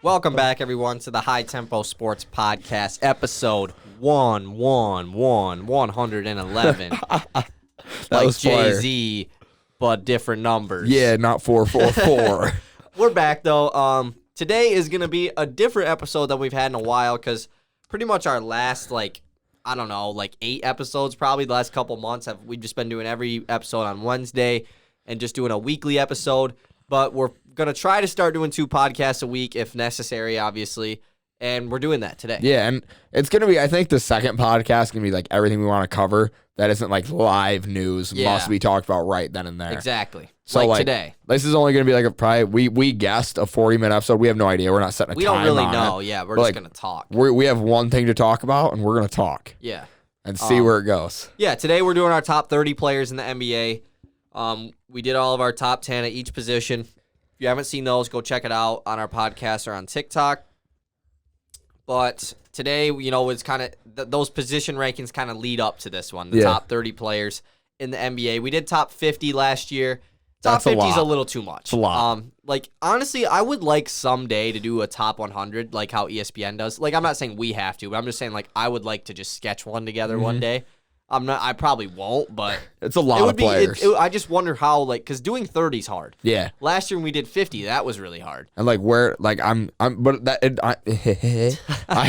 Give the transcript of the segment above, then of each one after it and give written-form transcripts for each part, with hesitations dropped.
Welcome back, everyone, to the High Tempo Sports Podcast, episode 111. Like Jay-Z, but different numbers. Yeah, not 444. We're back, though. Today is going to be a different episode than we've had in a while, because pretty much our last, 8 episodes, probably the last couple months, we've just been doing every episode on Wednesday and just doing a weekly episode. But we're going to try to start doing 2 podcasts a week if necessary, obviously. And we're doing that today. Yeah, and it's going to be, I think the second podcast is going to be like everything we want to cover that isn't like live news must be talked about right then and there. Exactly. So like today. This is only going to be like we guessed a 40-minute episode. We have no idea. We're not setting a time. We don't really know. It. Yeah, we're just going to talk. We have one thing to talk about, and we're going to talk. Yeah. And see where it goes. Yeah, today we're doing our top 30 players in the NBA. We did all of our top 10 at each position. If you haven't seen those, go check it out on our podcast or on TikTok. But today, it's kind of those position rankings kind of lead up to this one, the top 30 players in the NBA. We did top 50 last year. Top 50 is a little too much. It's a lot. Honestly, I would like someday to do a top 100 like how ESPN does. Like, I'm not saying we have to, but I'm just saying I would like to just sketch one together one day. I probably won't, but it's a lot of players. I just wonder how, because doing 30 is hard. Yeah. Last year when we did 50, that was really hard. And I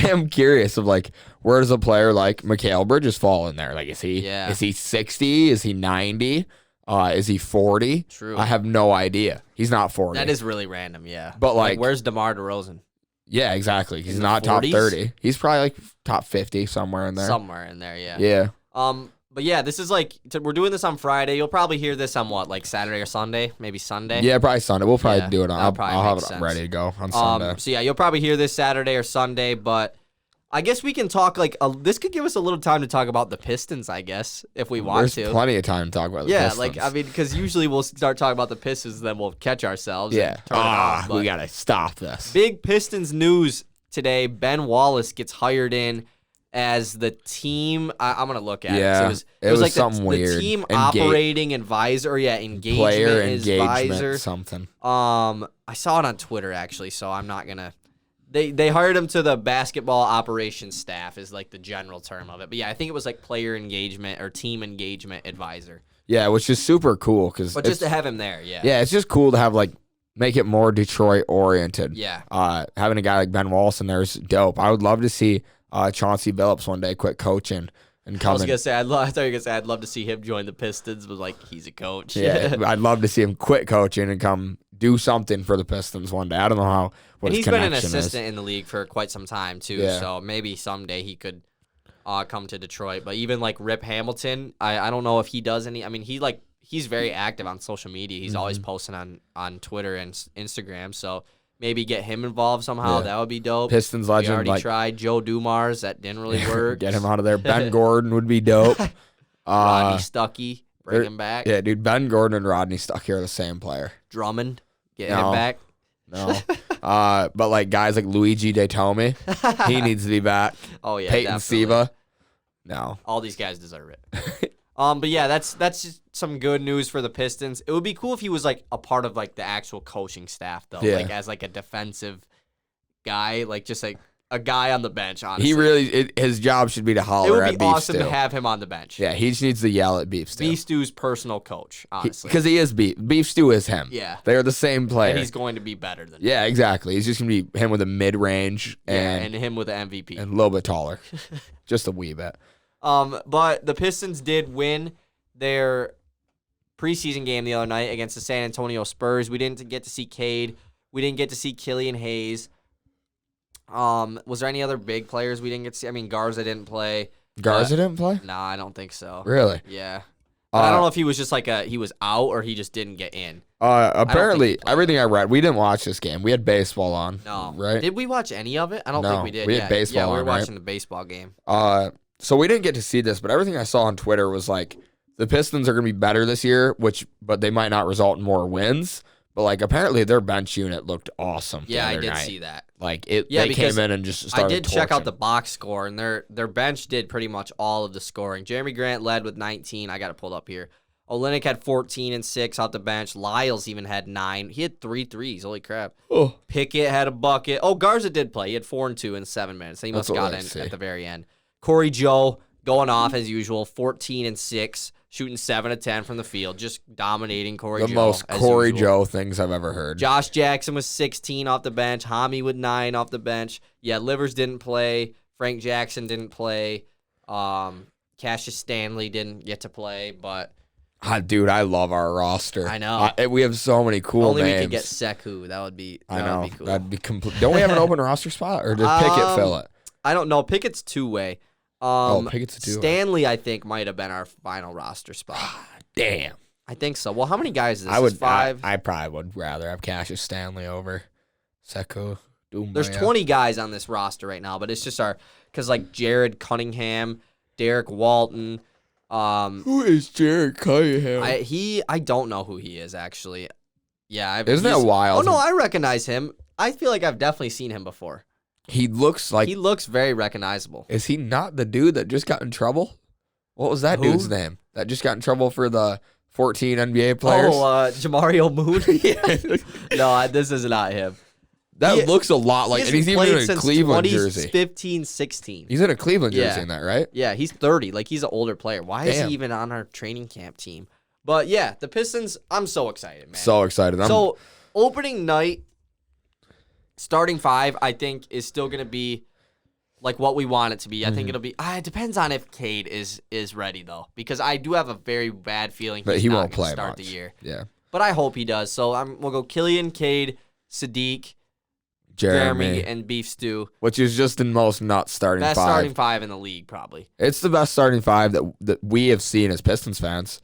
am curious of where does a player like Mikal Bridges fall in there? Is he 60? Is he 90? Is he 40? True. I have no idea. He's not 40. That is really random, yeah. But where's DeMar DeRozan? Yeah, exactly. He's not 40s? top 30. He's probably top 50 somewhere in there. Somewhere in there, yeah. Yeah. But yeah, this is we're doing this on Friday. You'll probably hear this on Saturday or Sunday, maybe Sunday. Yeah, probably Sunday. We'll probably do it on. I'll have it sense. ready to go on Sunday. So yeah, you'll probably hear this Saturday or Sunday, but I guess we can talk this could give us a little time to talk about the Pistons, I guess, if we want to. There's plenty of time to talk about the Pistons. Yeah, because usually we'll start talking about the Pistons, then we'll catch ourselves. Yeah. And turn it off, we gotta stop this. Big Pistons news today. Ben Wallace gets hired in as the team. I'm gonna look at it. So it was like something weird. The team operating advisor. Yeah, engagement player advisor. Something. I saw it on Twitter actually, so I'm not gonna. They hired him to the basketball operations staff is the general term of it. But yeah, I think it was player engagement or team engagement advisor. Yeah, which is super cool but just to have him there, yeah. Yeah, it's just cool to have make it more Detroit oriented. Yeah. Having a guy like Ben Wallace in there is dope. I would love to see Chauncey Billups one day quit coaching and come. I was gonna say I thought you were gonna say I'd love to see him join the Pistons, but he's a coach. Yeah, I'd love to see him quit coaching and come do something for the Pistons one day. I don't know what his connection is. He's been an assistant in the league for quite some time too, so maybe someday he could come to Detroit. But even Rip Hamilton, I don't know if he does any. I mean, he's very active on social media. He's always posting on Twitter and Instagram. So maybe get him involved somehow. That would be dope. Pistons legend. We already tried Joe Dumars. That didn't really work. Get him out of there. Ben Gordon would be dope. Rodney Stuckey, bring him back. Yeah, dude. Ben Gordon and Rodney Stuckey are the same player. Drummond, get him back. No. But guys like Luigi Datome, he needs to be back. Oh yeah. Peyton Siva. No. All these guys deserve it. But yeah, that's just some good news for the Pistons. It would be cool if he was a part of the actual coaching staff though, as a defensive guy, just a guy on the bench. Honestly, he really his job should be to holler at Beef Stew. It would be awesome to have him on the bench. Yeah, he just needs to yell at Beef Stew. Beef Stew's personal coach, honestly, because he is Beef Stew is him. Yeah, they are the same player. And he's going to be better than. Yeah, exactly. He's just gonna be him with a mid range and him with an MVP and a little bit taller, just a wee bit. But the Pistons did win their preseason game the other night against the San Antonio Spurs. We didn't get to see Cade. We didn't get to see Killian Hayes. Was there any other big players we didn't get to see? I mean, Garza didn't play. Garza didn't play? No, I don't think so. Really? Yeah. But I don't know if he was just he was out or he just didn't get in. Apparently, everything I read, we didn't watch this game. We had baseball on. No. Right? Did we watch any of it? I don't think we did. We had baseball on, we were watching the baseball game. So we didn't get to see this, but everything I saw on Twitter was the Pistons are going to be better this year, but they might not result in more wins. But apparently their bench unit looked awesome. Yeah, I did night. see that. They came in and just started I did torching. check out the box score, and their bench did pretty much all of the scoring. Jeremy Grant led with 19. I got it pulled up here. Olynyk had 14 and 6 off the bench. Lyles even had 9. He had 3 threes. Holy crap. Oh. Pickett had a bucket. Oh, Garza did play. He had 4 and 2 in 7 minutes. He must have got in at the very end. Corey Joe going off as usual, 14 and 6, shooting 7 of 10 from the field, just dominating Corey Joe. The most Corey Joe things I've ever heard. Josh Jackson was 16 off the bench. Hami with 9 off the bench. Yeah, Livers didn't play. Frank Jackson didn't play. Cassius Stanley didn't get to play, but dude, I love our roster. I know. We have so many cool Only names. we could get Sekou. That would be cool. That'd be complete. Don't we have an open roster spot, or did Pickett fill it? I don't know. Pickett's two-way. Pickett's a two-way. Stanley, I think, might have been our final roster spot. Damn. I think so. Well, how many guys is this? 5? I probably would rather have Cassius Stanley over Sekou. There's 20 guys on this roster right now, but it's just because like Jared Cunningham, Derek Walton. Who is Jared Cunningham? I don't know who he is actually. Yeah, isn't that wild? Oh no, I recognize him. I feel like I've definitely seen him before. He looks very recognizable. Is he not the dude that just got in trouble? What was that dude's name? That just got in trouble for the 14 NBA players? Oh, Jamario Moon. No, this is not him. That looks a lot like, and he's even in a Cleveland jersey. 15-16. He's in a Cleveland jersey in that, right? Yeah, he's 30. Like, he's an older player. Why is he even on our training camp team? But, yeah, the Pistons, I'm so excited, man. So excited. So, opening night, starting 5, I think, is still going to be like what we want it to be. I think it'll be. It depends on if Cade is ready, though, because I do have a very bad feeling he not won't going play to start much. the year. Yeah. But I hope he does. So, we'll go Killian, Cade, Sadiq, Jeremy, and Beef Stew. Which is just the most nut starting best 5. Starting 5 in the league, probably. It's the best starting 5 that we have seen as Pistons fans.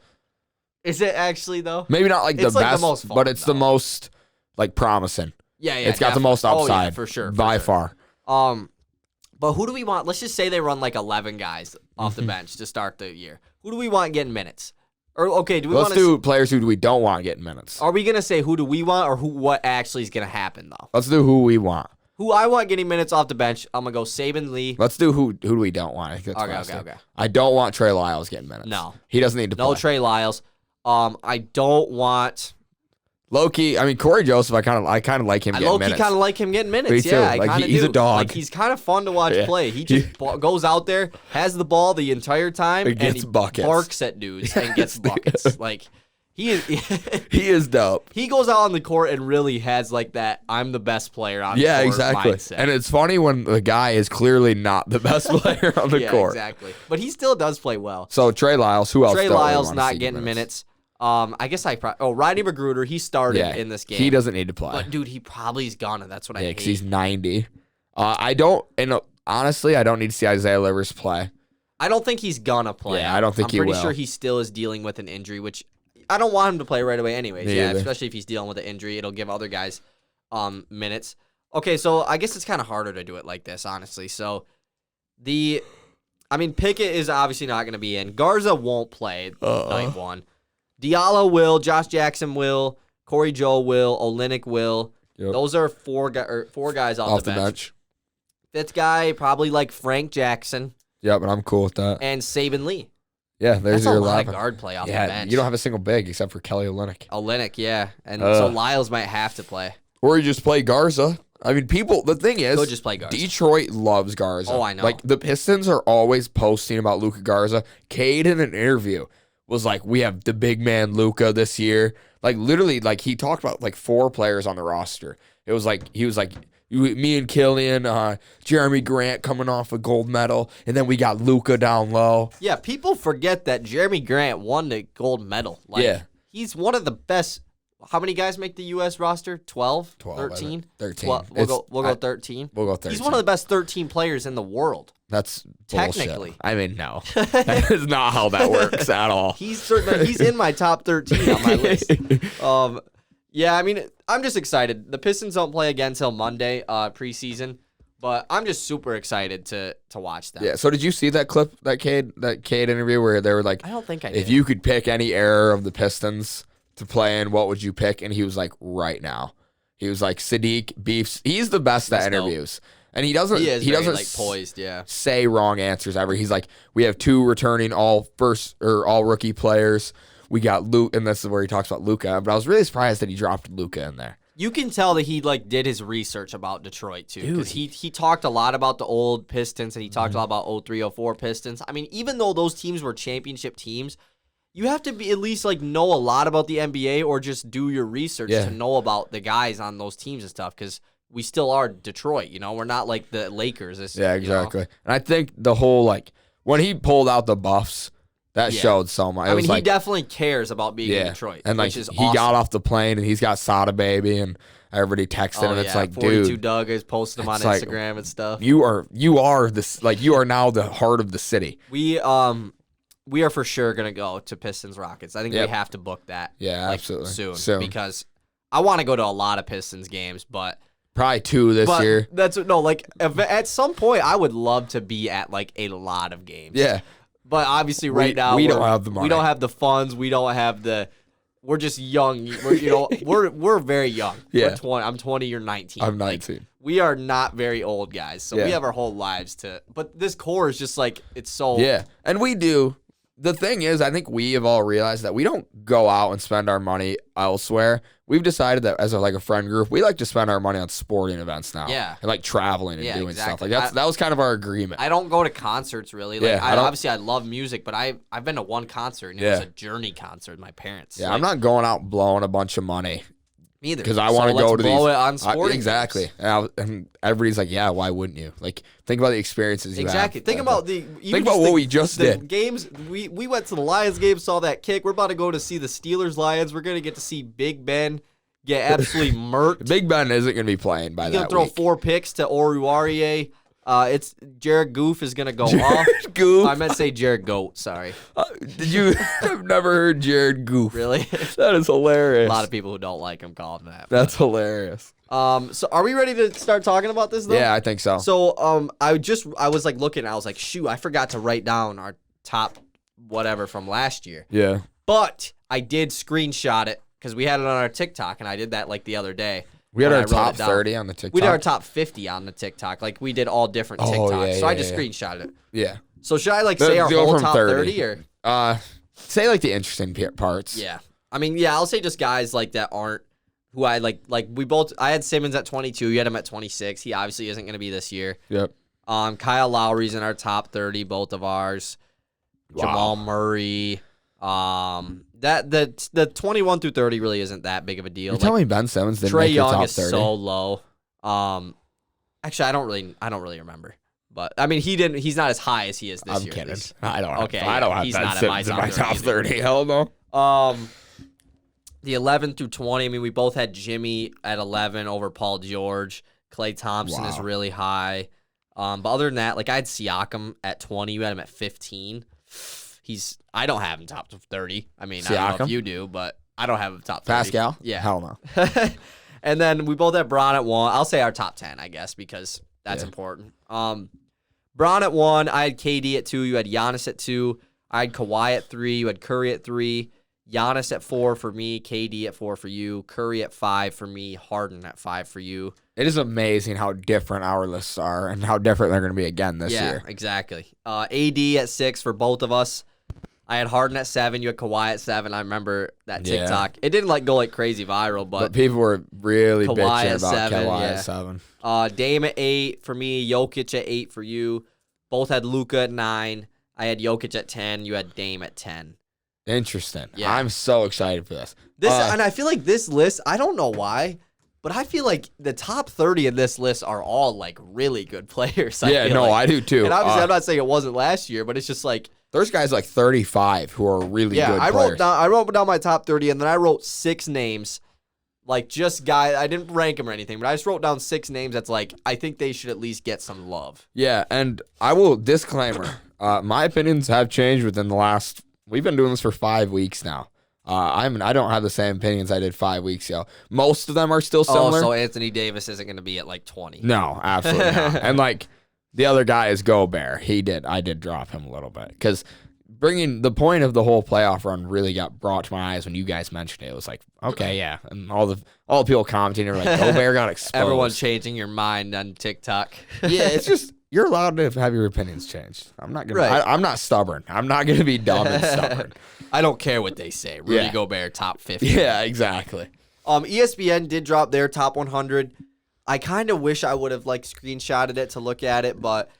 Is it actually, though? Maybe not like the best, the most fun, but it's the most like promising. Yeah, it's got the most upside. Oh, yeah, for sure. By far. But who do we want? Let's just say they run like 11 guys off the bench to start the year. Who do we want getting minutes? Or okay, do we Let's do players who we don't want getting minutes. Are we gonna say who do we want or what actually is gonna happen though? Let's do who we want. Who I want getting minutes off the bench, I'm gonna go Saban Lee. Let's do who do we don't want. I think that's okay. I don't want Trey Lyles getting minutes. No. He doesn't need to play. No Trey Lyles. I don't want Low-key, I mean Corey Joseph, I kind of like him getting minutes. Low-key kind of like him getting minutes. Me too. Yeah, like, I he's a dog. Like he's kind of fun to watch play. He just goes out there, has the ball the entire time, and he buckets. Barks at dudes and gets buckets. Like he is he is dope. He goes out on the court and really has like that I'm the best player on the court exactly. mindset. And it's funny when the guy is clearly not the best player on the court. Exactly. But he still does play well. So Trey Lyles, who else? Trey Lyles not getting minutes. I guess Rodney McGruder, he started in this game. He doesn't need to play. But dude, he probably is gonna. That's what I hate. Yeah, because he's 90. Honestly, I don't need to see Isaiah Livers play. I don't think he's gonna play. Yeah, I don't think he will. I'm pretty sure he still is dealing with an injury, which I don't want him to play right away anyways. Yeah, especially if he's dealing with an injury. It'll give other guys minutes. Okay, so I guess it's kind of harder to do it like this, honestly. So Pickett is obviously not going to be in. Garza won't play night 1. Diallo will. Josh Jackson will. Corey Joe will. Olynyk will. Yep. Those are four guys off the bench. Fifth guy, probably like Frank Jackson. Yeah, but I'm cool with that. And Saban Lee. Yeah, there's your 11. That's a lot of guard play off the bench. You don't have a single big except for Kelly Olynyk. Olynyk, yeah. And so Lyles might have to play. Or you just play Garza. I mean, the thing is, go just play Garza. Detroit loves Garza. Oh, I know. Like, the Pistons are always posting about Luka Garza. Cade in an interview was like, we have the big man Luka this year. Like, literally, like, he talked about, like, 4 players on the roster. It was like, he was like, me and Killian, Jeremy Grant coming off a gold medal, and then we got Luka down low. Yeah, people forget that Jeremy Grant won the gold medal. Like, he's one of the best. How many guys make the U.S. roster? 12? 13? 13. We'll go 13. We'll go 13. He's one of the best 13 players in the world. That's technically. Bullshit. I mean, no. That is not how that works at all. He's in my top 13 on my list. Yeah, I mean, I'm just excited. The Pistons don't play again until Monday, preseason, but I'm just super excited to watch them. Yeah. So did you see that clip, that Cade interview where they were like, I don't think I did. If you could pick any era of the Pistons to play in, what would you pick? And he was like, right now. He was like, Sadiq, Beefs. He's the best at interviews. And he doesn't like poised, say wrong answers ever. He's like, we have 2 returning all rookie players. we got Luke, and this is where he talks about Luka. But I was really surprised that he dropped Luka in there. You can tell that he did his research about Detroit too, because he talked a lot about the old Pistons and he talked a lot about 03-04 Pistons. I mean, even though those teams were championship teams, you have to be at least know a lot about the NBA or just do your research to know about the guys on those teams and stuff, because we still are Detroit. We're not like the Lakers. Exactly. And I think the whole when he pulled out the Buffs. That showed so much. He definitely cares about being in Detroit, and which is he awesome. got off the plane and he's got Soda Baby, and everybody texted him. It's 42 dude, Doug is posting them on Instagram and stuff. You are this you are now the heart of the city. We are for sure gonna go to Pistons Rockets. I think we have to book that. Yeah, absolutely soon because I want to go to a lot of Pistons games, but. Probably 2 this year. At some point I would love to be at a lot of games. Yeah. But obviously right now we don't have the money. We don't have the funds. We don't have we're just young. We're very young. Yeah. I'm 20, you're 19. I'm 19. We are not very old guys. So we have our whole lives but this core is just it's so. Yeah. And we do. The thing is, I think we have all realized that we don't go out and spend our money elsewhere. We've decided that as a friend group, we like to spend our money on sporting events now. Yeah. And traveling and doing stuff. That was kind of our agreement. I don't go to concerts really. Obviously I love music, but I've been to one concert and it was a Journey concert with my parents. Yeah, I'm not going out blowing a bunch of money. Me either. Because I want to go to these. Blow it on sporting exactly. And everybody's like, yeah, why wouldn't you? Think about the experiences you have. Think about what we just did. Games. We went to the Lions game, saw that kick. We're about to go to see the Steelers Lions. We're gonna get to see Big Ben get absolutely murked. Big Ben isn't gonna be playing by that week. He's gonna throw 4 picks to Oruwariye. It's Jared Goof is gonna go off. Goof. I meant to say Jared Goat. Sorry. Did you? I've never heard Jared Goof. Really? That is hilarious. A lot of people who don't like him call him that. That's hilarious. So are we ready to start talking about this though? Yeah, I think so. So I was looking. I was like, shoot, I forgot to write down our top whatever from last year. Yeah. But I did screenshot it because we had it on our TikTok, and I did that the other day. We had our top 30 on the TikTok. We did our top 50 on the TikTok. We did all different TikToks. So I just screenshotted it. Yeah. So should I say our whole top 30 or? Say the interesting parts. Yeah. I mean, yeah, I'll say just guys that aren't who I like we both. I had Simmons at 22. You had him at 26. He obviously isn't going to be this year. Yep. Kyle Lowry's in our top 30, both of ours. Wow. Jamal Murray. The 21 through 30 really isn't that big of a deal. You're telling me Ben Simmons didn't Trey make your Young top is 30? so low. Actually, I don't really remember. But I mean, he's not as high as he is this year. I'm kidding. I don't have he's Ben not Simmons in my top 30. Hell no. The 11 through 20. I mean, we both had Jimmy at 11 over Paul George. Klay Thompson is really high. But other than that, I had Siakam at 20. You had him at 15. I don't have him top 30. I mean, Siakam? I don't know if you do, but I don't have him top 30. Pascal? Yeah. Hell no. And then we both had Braun at 1. I'll say our top 10, I guess, because that's important. Braun at 1. I had KD at 2. You had Giannis at 2. I had Kawhi at 3. You had Curry at 3. Giannis at 4 for me. KD at 4 for you. Curry at 5 for me. Harden at 5 for you. It is amazing how different our lists are and how different they're going to be again this year. Yeah, exactly. AD at 6 for both of us. I had Harden at 7. You had Kawhi at 7. I remember that TikTok. It didn't go crazy viral, but people were really Kawhi bitching at about 7, Kawhi at 7. Dame at 8 for me. Jokic at 8 for you. Both had Luka at 9. I had Jokic at 10. You had Dame at 10. Interesting. Yeah. I'm so excited for this. And I feel like this list, I don't know why, but I feel like the top 30 in this list are all really good players. I do too. And obviously I'm not saying it wasn't last year, but it's just there's guys 35 who are really good players. I wrote down my top 30, and then I wrote 6 names, just guys. I didn't rank them or anything, but I just wrote down 6 names that's I think they should at least get some love. Yeah, and I will, disclaimer, my opinions have changed within the last, we've been doing this for 5 weeks now. I don't have the same opinions I did 5 weeks ago. Most of them are still similar. Oh, so Anthony Davis isn't going to be at 20. No, absolutely not. And the other guy is Gobert. I did drop him a little bit because bringing the point of the whole playoff run really got brought to my eyes when you guys mentioned it. It was okay, yeah, and all the people commenting are Gobert got exposed. Everyone changing your mind on TikTok. Yeah, it's just you're allowed to have your opinions changed. I'm not gonna. Right. I'm not stubborn. I'm not gonna be dumb and stubborn. I don't care what they say. Rudy Gobert, top 50. Yeah, exactly. ESPN did drop their top 100. I kind of wish I would have screenshotted it to look at it, but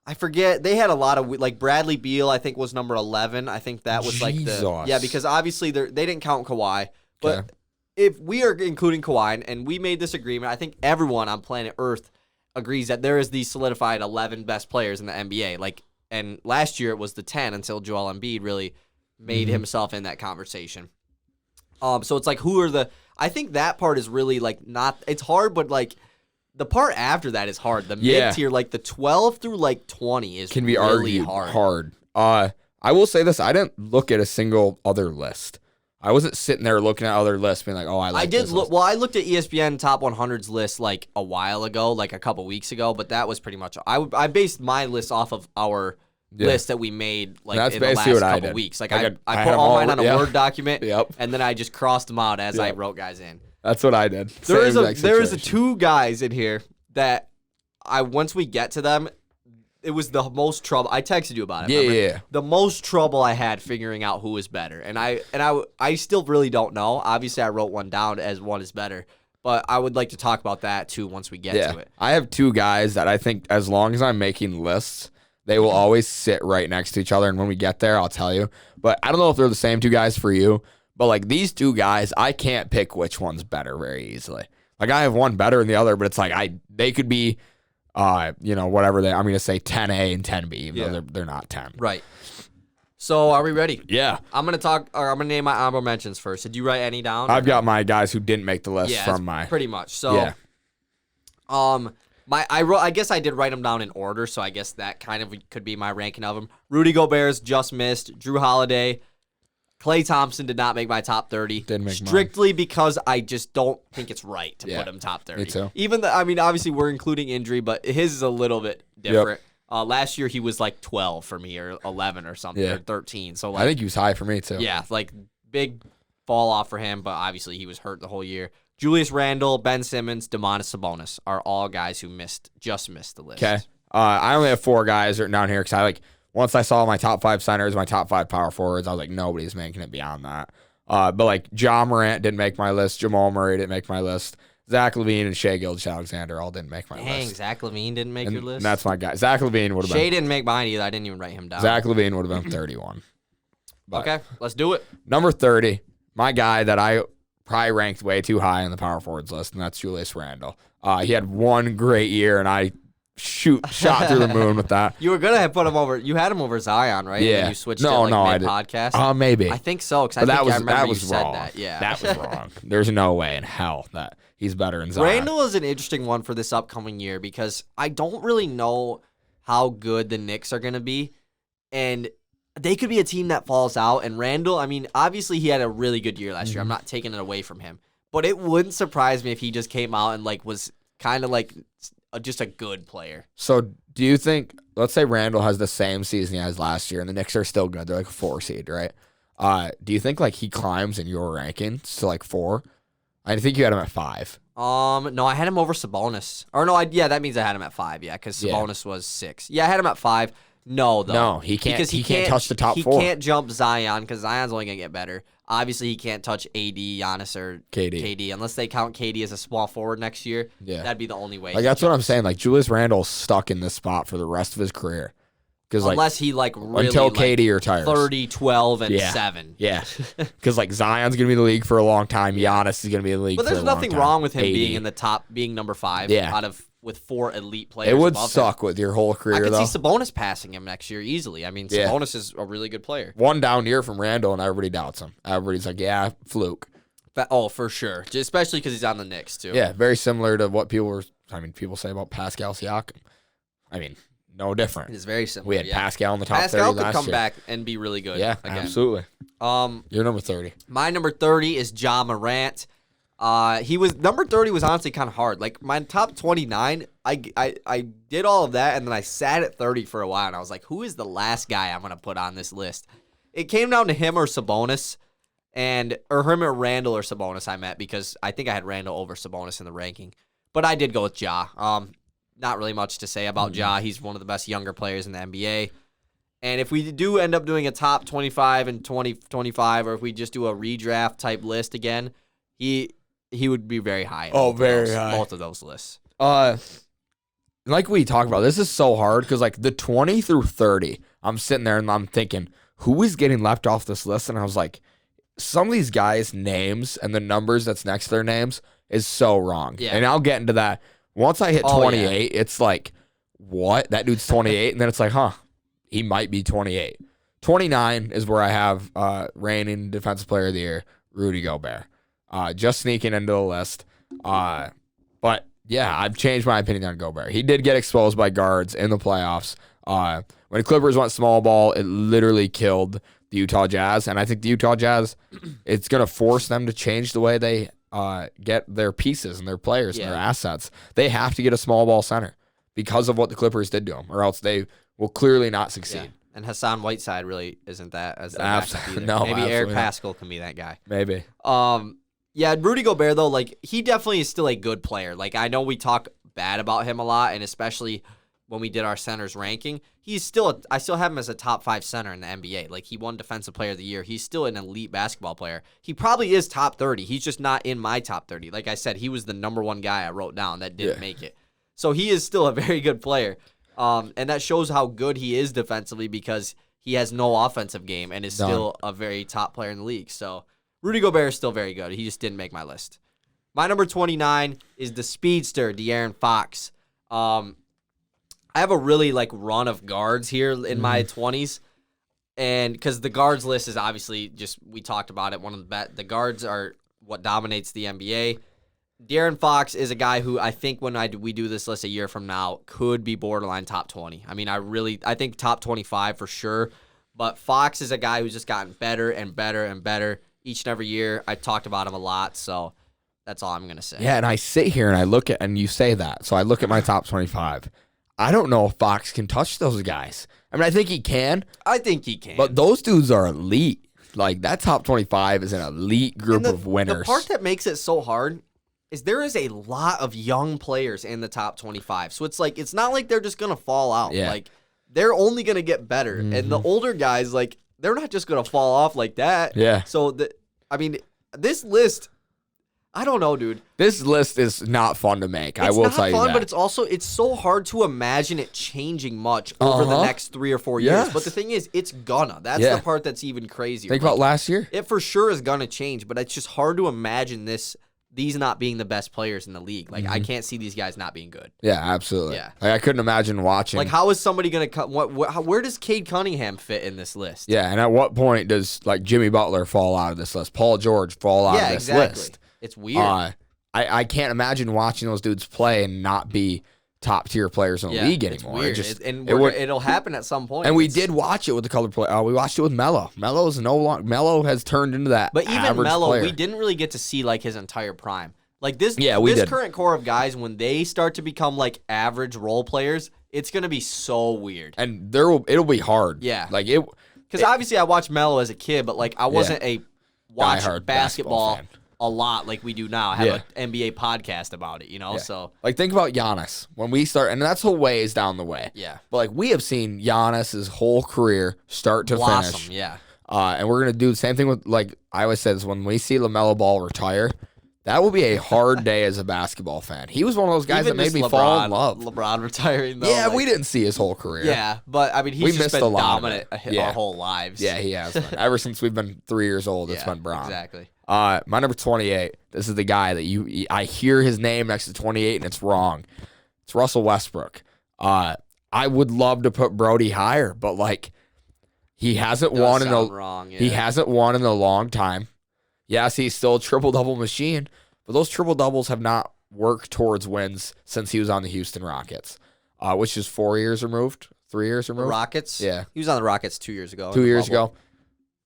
I forget. They had a lot of Bradley Beal. I think was number 11. I think that was because obviously they didn't count Kawhi, but if we are including Kawhi and we made this agreement, I think everyone on planet Earth agrees that there is the solidified 11 best players in the NBA. And last year it was the 10 until Joel Embiid really made himself in that conversation. So it's who are the? I think that part is really not. It's hard, but the part after that is hard. The mid tier, the 12 through 20 is can be really argued hard. I will say this: I didn't look at a single other list. I wasn't sitting there looking at other lists, being like, "Oh, I like." I did look. Well, I looked at ESPN Top 100's list a while ago, a couple weeks ago, but that was pretty much. I based my list off of our list that we made that's in the last couple weeks. I put all mine on a Word document, and then I just crossed them out as I wrote guys in. That's what I did. There is two guys in here that once we get to them, it was the most trouble. I texted you about it. Yeah. The most trouble I had figuring out who is better, and I still really don't know. Obviously, I wrote one down as one is better, but I would like to talk about that too once we get to it. I have two guys that I think, as long as I'm making lists, they will always sit right next to each other, and when we get there, I'll tell you. But I don't know if they're the same two guys for you, but these two guys, I can't pick which one's better very easily. I have one better than the other, but it's they could be, whatever I'm going to say 10A and 10B, even though they're not 10. Right. So are we ready? Yeah. I'm going to name my honorable mentions first. Did you write any down? I've got my guys who didn't make the list from my. Pretty much. So, I guess I did write them down in order, so I guess that kind of could be my ranking of them. Rudy Gobert's just missed. Drew Holiday. Klay Thompson did not make my top 30. Didn't make strictly because I just don't think it's right to put him top 30. Me too. Even though, obviously we're including injury, but his is a little bit different. Last year he was 12 for me, or 11 or something, or 13. So I think he was high for me too. Yeah, big fall off for him, but obviously he was hurt the whole year. Julius Randle, Ben Simmons, Domantas Sabonis are all guys who just missed the list. Okay. I only have 4 guys written down here because once I saw my top 5 centers, my top 5 power forwards, I was like, nobody's making it beyond that. But Morant didn't make my list. Jamal Murray didn't make my list. Zach LaVine and Shai Gilgeous-Alexander all didn't make my list. Dang, Zach LaVine didn't make your list? And that's my guy. Zach LaVine would have been. Shai didn't make mine either. I didn't even write him down. Zach LaVine would have been 31. But okay, let's do it. Number 30, my guy that I probably ranked way too high on the power forwards list, and that's Julius Randle. He had one great year, and I shot through the moon with that. You were gonna have put him over. You had him over Zion, right? Yeah. And you switched it mid-podcast. Maybe. I think so, because I remember you said wrong. that. Yeah, that was wrong. There's no way in hell that he's better than Zion. Randall is an interesting one for this upcoming year because I don't really know how good the Knicks are gonna be, and they could be a team that falls out. And Randall, obviously he had a really good year last year. I'm not taking it away from him, but it wouldn't surprise me if he just came out and was kind of just a good player. So do you think, let's say Randall has the same season he has last year and the Knicks are still good. They're a 4 seed, right? Do you think he climbs in your rankings to 4? I think you had him at 5. No, I had him over Sabonis. Or no, that means I had him at 5, because Sabonis was 6. Yeah, I had him at 5. No, though. No, he can't. Because he can't touch the top 4. He can't jump Zion because Zion's only gonna get better. Obviously, he can't touch AD, Giannis, or KD unless they count KD as a small forward next year. Yeah, that'd be the only way. That's what I'm saying. Julius Randle's stuck in this spot for the rest of his career. Unless he really until KD retires, 30, 12, and 7. Yeah, because Zion's gonna be in the league for a long time. Giannis is gonna be in the league. But there's for a long nothing time. wrong with him AD. being in the top, being number 5. With 4 elite players. It would above suck him. with your whole career. I could see Sabonis passing him next year easily. Sabonis is a really good player. One down year from Randall, and everybody doubts him. Everybody's like, "Yeah, fluke." For sure, especially because he's on the Knicks too. Yeah, very similar to what people say about Pascal Siakam. No different. It's very similar. We had Pascal in the top 30 Pascal last could come year. back and be really good. Yeah, again. absolutely. You're number 30. My number 30 is Ja Morant. Number 30 was honestly kind of hard. My top 29, I did all of that, and then I sat at 30 for a while, and I was like, who is the last guy I'm gonna put on this list? It came down to him or Sabonis, or him or Randall or Sabonis. I meant because I think I had Randall over Sabonis in the ranking, but I did go with Ja. not really much to say about Ja. He's one of the best younger players in the NBA. And if we do end up doing a top 25 and 2025, or if we just do a redraft type list again, he would be very high. Very high. Both of those lists. Like we talked about, this is so hard because like the 20 through 30, I'm sitting there and I'm thinking, who is getting left off this list? And I was like, some of these guys' names and the numbers that's next to their names is so wrong. Yeah. And I'll get into that. Once I hit 28, it's like, what? That dude's 28? And then it's like, he might be 28. 29 is where I have reigning defensive player of the year, Rudy Gobert. Just sneaking into the list. But yeah, I've changed my opinion on Gobert. He did get exposed by guards in the playoffs. When the Clippers went small ball, it literally killed the Utah Jazz. And I think the Utah Jazz, it's going to force them to change the way they get their pieces and their players and their assets. They have to get a small ball center because of what the Clippers did to them, or else they will clearly not succeed. Yeah. And Hassan Whiteside really isn't that as the absolutely backup either. Maybe Eric not. Paschall can be that guy. Maybe. Yeah, Rudy Gobert, though, like, he definitely is still a good player. Like, I know we talk bad about him a lot, and especially when we did our centers ranking, I still have him as a top 5 center in the NBA. Like, he won Defensive Player of the Year. He's still an elite basketball player. He probably is top 30. He's just not in my top 30. Like I said, he was the number 1 guy I wrote down that didn't make it. So he is still a very good player. And that shows how good he is defensively because he has no offensive game and is still a very top player in the league. So Rudy Gobert is still very good. He just didn't make my list. My number 29 is the speedster, Darren Fox. I have a really run of guards here in my 20s, and because the guards list is obviously just, we talked about it, the guards are what dominates the NBA. Darren Fox is a guy who I think when we do this list a year from now could be borderline top 20. I mean, I think top 25 for sure, but Fox is a guy who's just gotten better and better and better each and every year. I talked about him a lot, so that's all I'm going to say. Yeah, and I sit here and I look at, and you say that, so I look at my top 25. I don't know if Fox can touch those guys. I mean, I think he can. I think he can. But those dudes are elite. Like, that top 25 is an elite group of winners. The part that makes it so hard is there is a lot of young players in the top 25. So it's not like they're just going to fall out. Yeah. Like, they're only going to get better. And the older guys, they're not just going to fall off like that. Yeah. So, this list, I don't know, dude. This list is not fun to make. I will tell you that. It's not fun, but it's so hard to imagine it changing much over the next 3 or 4 years. Yes. But the thing is, it's gonna. That's the part that's even crazier. Think about last year. It for sure is gonna change, but it's just hard to imagine these not being the best players in the league. Like, I can't see these guys not being good. Yeah, absolutely. Yeah. Like, I couldn't imagine watching. Like, how is somebody going to cut? Where does Cade Cunningham fit in this list? Yeah, and at what point does, Jimmy Butler fall out of this list? Paul George fall out of this list? It's weird. I can't imagine watching those dudes play and not be top-tier players in the league anymore. It's weird. It'll happen at some point. And we did watch it with the colored play. We watched it with Melo. Melo has turned into that. But even Melo, player. we didn't really get to see his entire prime. Like this current core of guys, when they start to become average role players, it's gonna be so weird. And it'll be hard. Yeah. Because obviously I watched Melo as a kid, but I wasn't a watch basketball fan. A lot like we do now. I have an NBA podcast about it, so. Think about Giannis. When we start, and that's a ways down the way. Yeah. But we have seen Giannis's whole career start to Blossom, finish. yeah. And we're going to do the same thing with, I always said, is when we see LaMelo Ball retire, that will be a hard day as a basketball fan. He was one of those guys that made me fall in love. LeBron retiring, though. Yeah, we didn't see his whole career. Yeah, but, he's just been dominant our whole lives. Yeah, he has been. Ever since we've been 3 years old, it's been Bron. Exactly. My number 28, this is the guy that I hear his name next to 28, and it's wrong. It's Russell Westbrook. I would love to put Brody higher, but, he hasn't won he hasn't won in a long time. Yes, he's still a triple-double machine, but those triple-doubles have not worked towards wins since he was on the Houston Rockets, which is 4 years removed, 3 years removed. The Rockets? Yeah. He was on the Rockets 2 years ago. 2 years ago.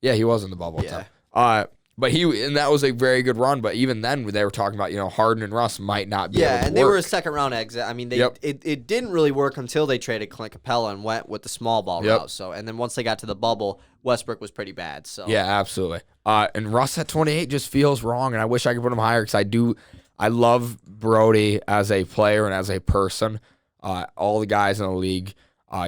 Yeah, he was in the bubble. Yeah. But and that was a very good run. But even then, they were talking about, Harden and Russ might not be able to and they were a second-round exit. I mean, it didn't really work until they traded Clint Capella and went with the small ball route. So, and then once they got to the bubble, Westbrook was pretty bad. So yeah, absolutely. And Russ at 28 just feels wrong, and I wish I could put him higher because I love Brody as a player and as a person. All the guys in the league,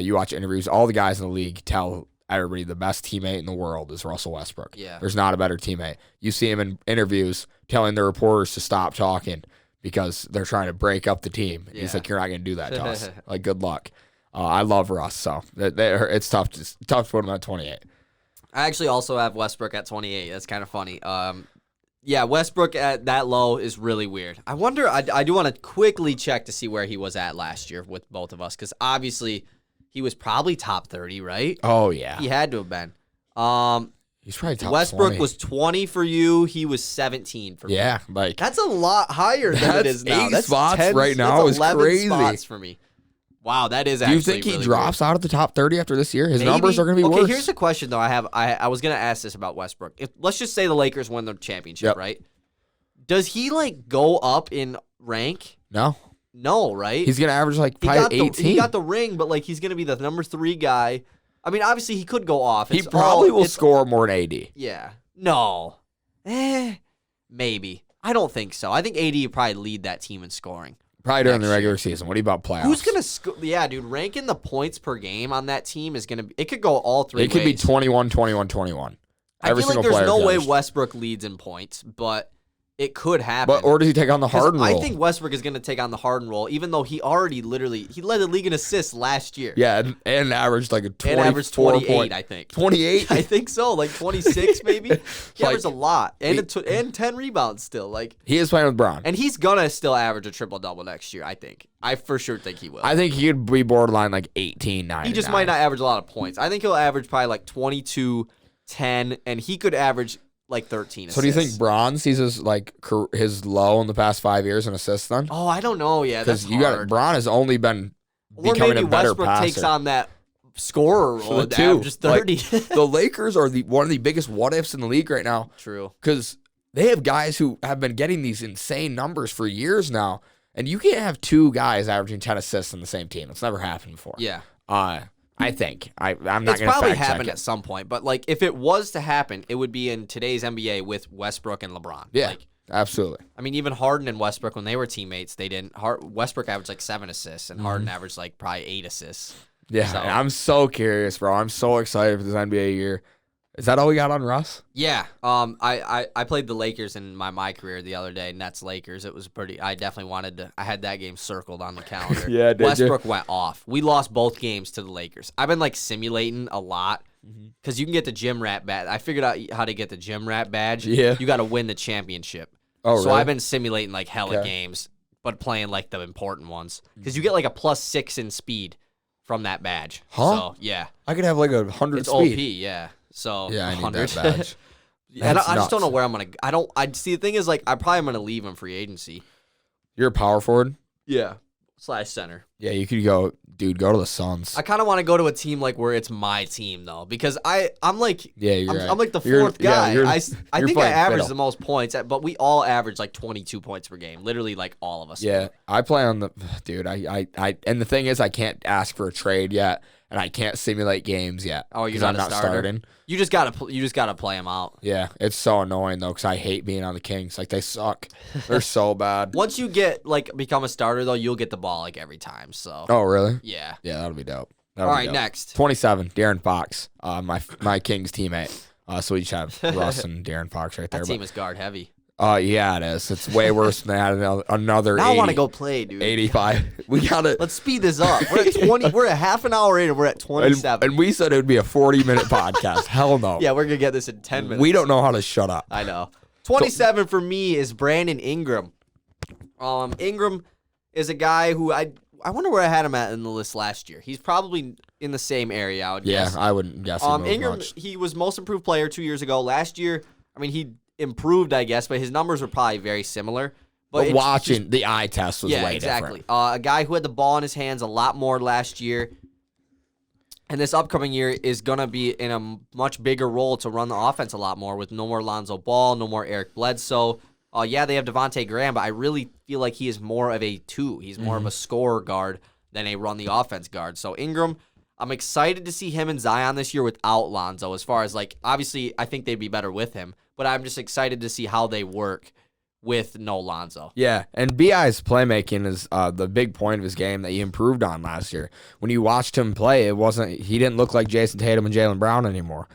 you watch interviews, all the guys in the league tell everybody the best teammate in the world is Russell Westbrook. Yeah. There's not a better teammate. You see him in interviews telling the reporters to stop talking because they're trying to break up the team. And he's like, you're not going to do that to us. Like, good luck. I love Russ, so it's tough to put him at 28. I actually also have Westbrook at 28. That's kind of funny. Yeah, Westbrook at that low is really weird. I wonder, I do want to quickly check to see where he was at last year with both of us, because obviously he was probably top 30, right? Oh, yeah. He had to have been. He's probably top Westbrook 20. was 20 for you. He was 17 for me. Yeah, like That's a lot higher than it is now. 8 That's spots 10, right now that's is 11 crazy. spots for me. Wow, that is Do actually you think he really drops out of the top 30 after this year? His Maybe. numbers are going to be okay, worse. here's a question, though. I was going to ask this about Westbrook. Let's just say the Lakers win the championship, Yep. right? Does he, like, go up in rank? No. No, right? He's going to average like probably 18. He got the ring, but, like, he's going to be the number 3 guy. I mean, obviously, he could go off. He probably will score more than AD. Yeah. No. Maybe. I don't think so. I think AD would probably lead that team in scoring. Probably during next the regular year. season. What do you about playoffs? Who's going to score? Yeah, dude, ranking the points per game on that team is going to be, it could go all 3 ways. It could be 21, 21, 21. I feel like there's no way Westbrook leads in points, but it could happen. Or does he take on the Harden role? I think Westbrook is going to take on the Harden role, even though he already he led the league in assists last year. Yeah, and averaged like a 24 and averaged 28, point. I think. 28? I think so, like 26 maybe. He Like, averaged a lot, and 10 rebounds still. Like he is playing with Brown. And he's going to still average a triple-double next year, I think. I for sure think he will. I think he could be borderline like 18, 9. He just might not average a lot of points. I think he'll average probably like 22, 10, and he could average like 13 assists. So do you think Braun sees his his low in the past 5 years in assists then? Oh, I don't know. Yeah, that's hard. Braun has only been Or becoming maybe a better Westbrook passer. takes on that scorer role and Too. averages 30. The Lakers are one of the biggest what ifs in the league right now. True. Because they have guys who have been getting these insane numbers for years now, and you can't have 2 guys averaging 10 assists on the same team. It's never happened before. Yeah. I think. I'm not going to It's probably fact check happened it. at some point, but like if it was to happen, it would be in today's NBA with Westbrook and LeBron. Yeah, Like, absolutely. I mean, even Harden and Westbrook, when they were teammates, they didn't. Westbrook averaged like 7 assists, and Harden averaged like probably 8 assists. Yeah, So- and I'm so curious, bro. I'm so excited for this NBA year. Is that all we got on Russ? Yeah. I played the Lakers in my career the other day, Nets Lakers. It was pretty. I definitely wanted to. I had that game circled on the calendar. Yeah, did you? Westbrook went off. We lost both games to the Lakers. I've been like simulating a lot because you can get the gym rat badge. I figured out how to get the gym rat badge. Yeah. You got to win the championship. Oh, So really? I've been simulating like hella Okay. games, but playing like the important ones because you get like a +6 in speed from that badge. Huh? So yeah, I could have like 100 it's speed. OP. Yeah. So Yeah, I need 100. that badge. And That's I just don't know nuts. where I'm gonna. I don't. I see. The thing is, like, I probably am gonna leave him free agency. You're a power forward? Yeah. / center. Yeah, you could go to the Suns. I kind of want to go to a team like where it's my team though, because I'm like. Yeah, you're right. I'm like the You're- fourth yeah, guy. you're- I you're think I playing average fiddle. the most points, but we all average like 22 points per game. Literally, like all of us. Yeah, I play on the dude. I and the thing is, I can't ask for a trade yet, and I can't simulate games yet. Oh, you're 'cause not I'm a starter? starting. You just gotta play him out. Yeah, it's so annoying though, because I hate being on the Kings. Like they suck. They're so bad. Once you become a starter though, you'll get the ball like every time. So Oh, really? yeah. Yeah, that'll be dope. All right, next. 27, Darren Fox, my Kings teammate. So we each have Russ and Darren Fox right there. That team is guard heavy. Yeah, it is. It's way worse than that. Another Now I 80, want to go play, dude. 85. We got it. Let's speed this up. We're at 20. We're at half an hour in, and we're at 27. And we said it would be a 40-minute podcast. Hell no. Yeah, we're gonna get this in 10 minutes. We don't know how to shut up. I know. 27 for me is Brandon Ingram. Ingram is a guy who I wonder where I had him at in the list last year. He's probably in the same area, I would Yeah, guess. I wouldn't guess. He moved Ingram, much. he was most improved player 2 years ago. Last year, I mean, he improved, I guess, but his numbers were probably very similar. But it's watching the eye test was way exactly. different. A guy who had the ball in his hands a lot more last year. And this upcoming year is going to be in a much bigger role to run the offense a lot more with no more Lonzo Ball, no more Eric Bledsoe. Yeah, they have Devontae Graham, but I really feel like he is more of a 2. He's more of a scorer guard than a run the offense guard. So Ingram, I'm excited to see him and Zion this year without Lonzo as far as, like, obviously I think they'd be better with him, but I'm just excited to see how they work with no Lonzo. Yeah, and BI's playmaking is the big point of his game that he improved on last year. When you watched him play, he didn't look like Jason Tatum and Jalen Brown anymore.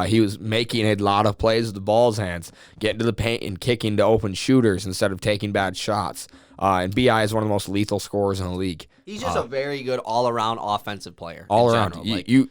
He was making a lot of plays with the ball's hands, getting to the paint and kicking to open shooters instead of taking bad shots. And BI is one of the most lethal scorers in the league. He's just a very good all-around offensive player. All around. You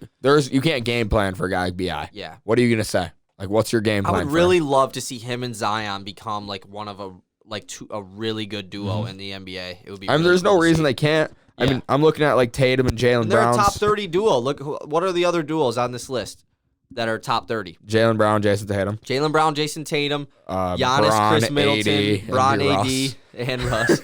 can't game plan for a guy like BI. Yeah. What are you gonna say? Like, what's your game plan? I would really love to see him and Zion become like a really good duo in the NBA. It would be. I mean, there's no reason they can't. Yeah. I mean, I'm looking at like Tatum and Jalen Brown. They're a top 30 duo. Look, what are the other duos on this list that are top 30? Jalen Brown, Jason Tatum. Jalen Brown, Jason Tatum. Giannis, Bron, Chris Middleton, AD, Bron, AD, Russ. and Russ.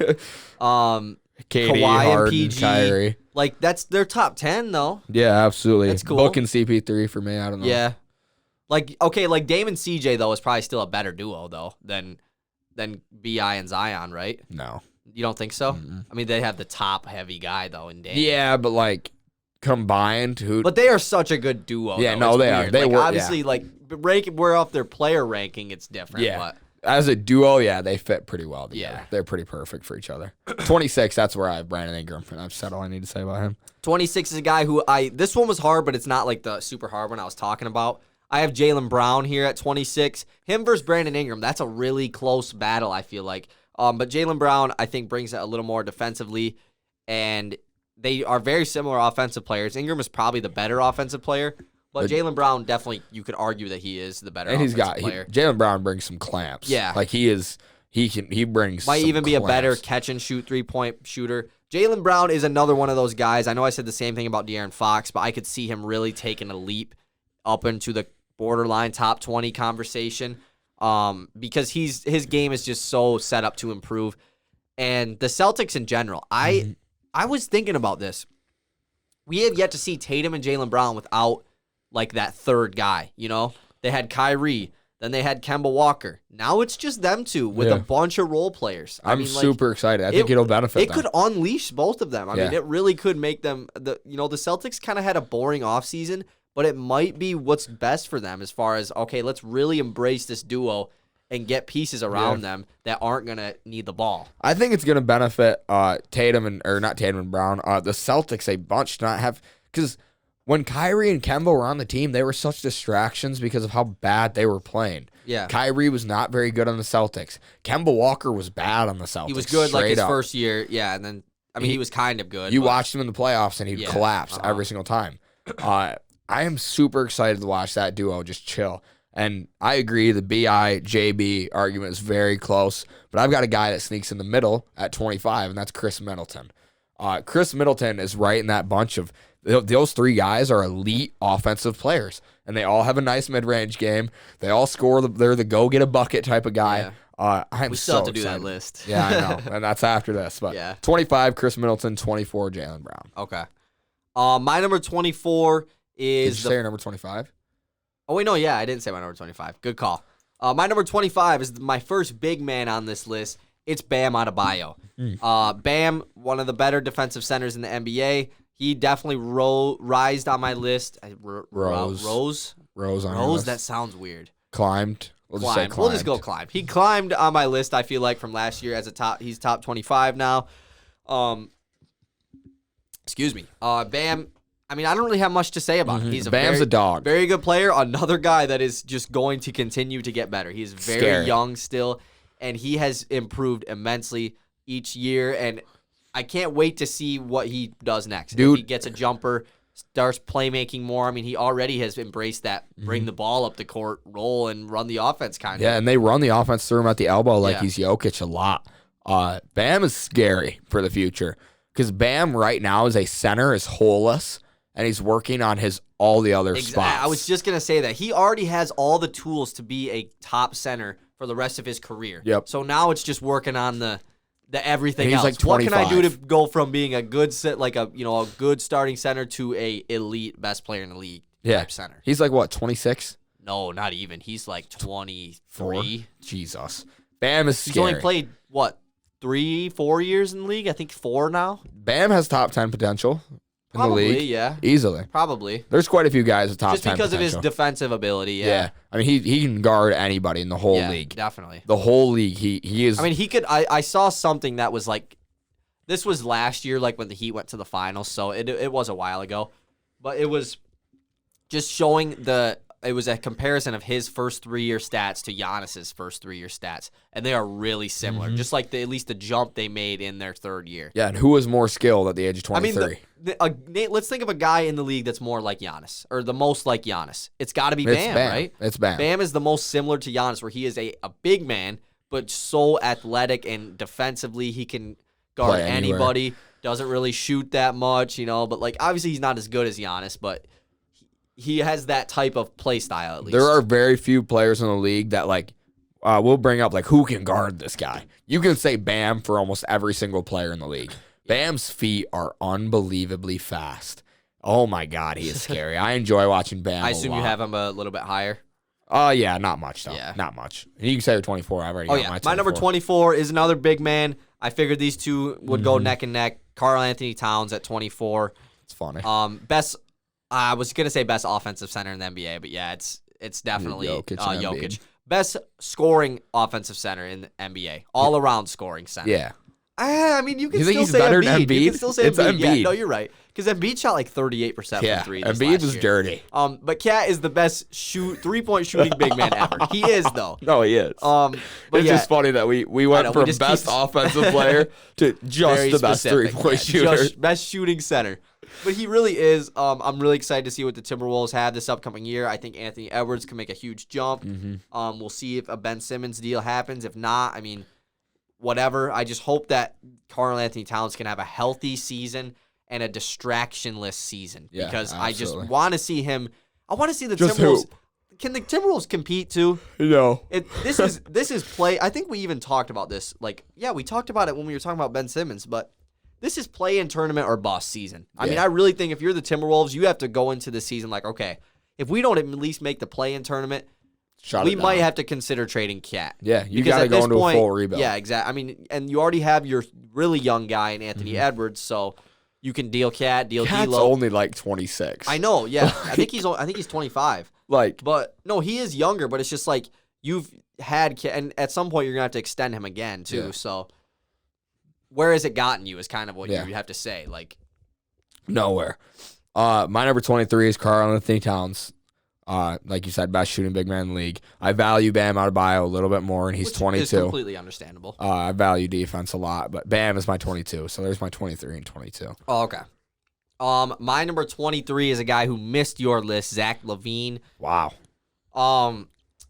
KD, Kawhi Harden, and PG. Kyrie. Like, that's their top 10, though. Yeah, absolutely. That's cool. Book and CP3 for me. I don't know. Yeah. Like, okay, like Dame and CJ, though, is probably still a better duo, though, than BI and Zion, right? No. You don't think so? Mm-mm. I mean, they have the top-heavy guy, though, in Dame. Yeah, but like combined, But they are such a good duo. Yeah, though. no, It's they weird. are. They like, were obviously, like, we're off their player ranking, it's different. Yeah. But as a duo, yeah, they fit pretty well together. Yeah. They're pretty perfect for each other. 26, that's where I have Brandon Ingram, and I've said all I need to say about him. 26 is a guy who this one was hard, but it's not like the super hard one I was talking about. I have Jalen Brown here at 26. Him versus Brandon Ingram, that's a really close battle, I feel like. But Jalen Brown, I think, brings it a little more defensively, and they are very similar offensive players. Ingram is probably the better offensive player, but Jalen Brown, definitely, you could argue that he is the better offensive player. Jalen Brown brings some clamps. Yeah. Like he brings Might some even be a better clamps. catch-and-shoot three-point shooter. Jalen Brown is another one of those guys. I know I said the same thing about Darren Fox, but I could see him really taking a leap up into the borderline top 20 conversation because his game is just so set up to improve. And the Celtics in general, I was thinking about this. We have yet to see Tatum and Jalen Brown without like that third guy, you know? They had Kyrie, then they had Kemba Walker. Now it's just them two with a bunch of role players. I'm super excited. I think it'll benefit them. It could unleash both of them. I mean, it really could make them the Celtics kind of had a boring offseason, but it might be what's best for them as far as, okay, let's really embrace this duo and get pieces around them that aren't going to need the ball. I think it's going to benefit not Tatum and Brown, the Celtics a bunch to not have, because when Kyrie and Kemba were on the team, they were such distractions because of how bad they were playing. Yeah. Kyrie was not very good on the Celtics. Kemba Walker was bad on the Celtics. He was good like his up. first year, yeah, and then, I mean, he was kind of good. You watched him in the playoffs, and he'd collapse every single time. I am super excited to watch that duo just chill. And I agree, the BI-JB argument is very close, but I've got a guy that sneaks in the middle at 25, and that's Chris Middleton. Chris Middleton is right in that bunch of those three guys are elite offensive players, and they all have a nice mid-range game. They all score. They're the go-get-a-bucket type of guy. Yeah. We still have to do that list. Yeah, I know, and that's after this. But 25, Chris Middleton, 24, Jalen Brown. Okay. My number 24 is... Did you say your number 25? Oh, wait, no, yeah, I didn't say my number 25. Good call. My number 25 is my first big man on this list. It's Bam Adebayo. Bam, one of the better defensive centers in the NBA. He definitely rised on my list. Rose on your list. That sounds weird. Climbed. We'll just go climb. He climbed on my list, I feel like, from last year as he's top 25 now. Excuse me. Bam, I mean, I don't really have much to say about him. He's Bam's a dog. Very good player. Another guy that is just going to continue to get better. He's very young still, and he has improved immensely each year, and I can't wait to see what he does next. Dude. If he gets a jumper, starts playmaking more. I mean, he already has embraced that bring the ball up the court, roll, and run the offense kind of. Yeah, and they run the offense through him at the elbow like he's Jokic a lot. Bam is scary for the future because Bam right now is a center, is holeless, and he's working on all the other spots. I was just going to say that. He already has all the tools to be a top center for the rest of his career. Yep. So now it's just working on the everything else. Like what can I do to go from being a good a good starting center to a elite best player in the league type center? He's like what, 26? No, not even. He's like 23. Jesus. Bam is scary. He's only played what, 3-4 years in the league? I think 4 now. Bam has top 10 potential. in the league. Yeah. Easily. Probably. There's quite a few guys with top 10 just because of his potential. defensive ability. Yeah. I mean, he can guard anybody in the whole league. Definitely. The whole league. He is. I mean, he could. I saw something that was like, this was last year, like when the Heat went to the finals, so it was a while ago, but it was just showing it was a comparison of his first 3-year stats to Giannis's first 3-year stats, and they are really similar. Just like at least the jump they made in their third year. Yeah, and who was more skilled at the age of 23? I mean, Nate, let's think of a guy in the league that's more like Giannis, or the most like Giannis. It's got to be Bam, right? It's Bam. Bam is the most similar to Giannis, where he is a big man, but so athletic and defensively he can guard anybody. Doesn't really shoot that much, but like obviously he's not as good as Giannis, but he has that type of play style at least. There are very few players in the league that we'll bring up who can guard this guy. You can say Bam for almost every single player in the league. Bam's feet are unbelievably fast. Oh my God, he is scary. I enjoy watching Bam. I assume you have him a little bit higher. Yeah, not much though. Yeah. Not much. You can say you're 24. I've already got my 24. My number 24 is another big man. I figured these two would go neck and neck. Karl Anthony Towns at 24. It's funny. I was gonna say best offensive center in the NBA, but yeah, it's definitely Jokic. Best scoring offensive center in the NBA, all around scoring center. Yeah. I mean, you can You think still he's say better than Embiid. You can Embiid? still say It's Embiid. Yeah, Embiid. no, you're right. Because Embiid shot like 38% from three. Embiid was dirty. But Cat is the best 3-point shooting big man ever. He is though. No, he is. But it's just funny that we went from best offensive player to just the best 3-point shooter. Just best shooting center. But he really is. I'm really excited to see what the Timberwolves have this upcoming year. I think Anthony Edwards can make a huge jump. We'll see if a Ben Simmons deal happens. If not, I mean, whatever. I just hope that Karl Anthony Towns can have a healthy season and a distractionless season. Yeah, because absolutely. I just want to see him. I want to see the Just Timberwolves. hoop. Can the Timberwolves compete too? No. This is play. I think we even talked about this. We talked about it when we were talking about Ben Simmons, but this is play-in tournament or bust season. I mean, I really think if you're the Timberwolves, you have to go into the season like, okay, if we don't at least make the play-in tournament, we might have to consider trading Cat. Yeah, you got to go into a full rebuild. Yeah, exactly. I mean, and you already have your really young guy in Anthony Edwards, so you can deal Cat, deal Cat's D'Lo. only like 26. I know. Yeah, I think he's 25. But no, he is younger. But it's just like you've had Cat, and at some point you're gonna have to extend him again too. Yeah. So where has it gotten you? Is kind of what you have to say. Nowhere. My number 23 is Karl Anthony Towns. Like you said, best shooting big man in the league. I value Bam Adebayo a little bit more, and he's 22. Is completely understandable. I value defense a lot, but Bam is my 22. So there's my 23 and 22. Oh, okay. My number 23 is a guy who missed your list, Zach Levine. Wow.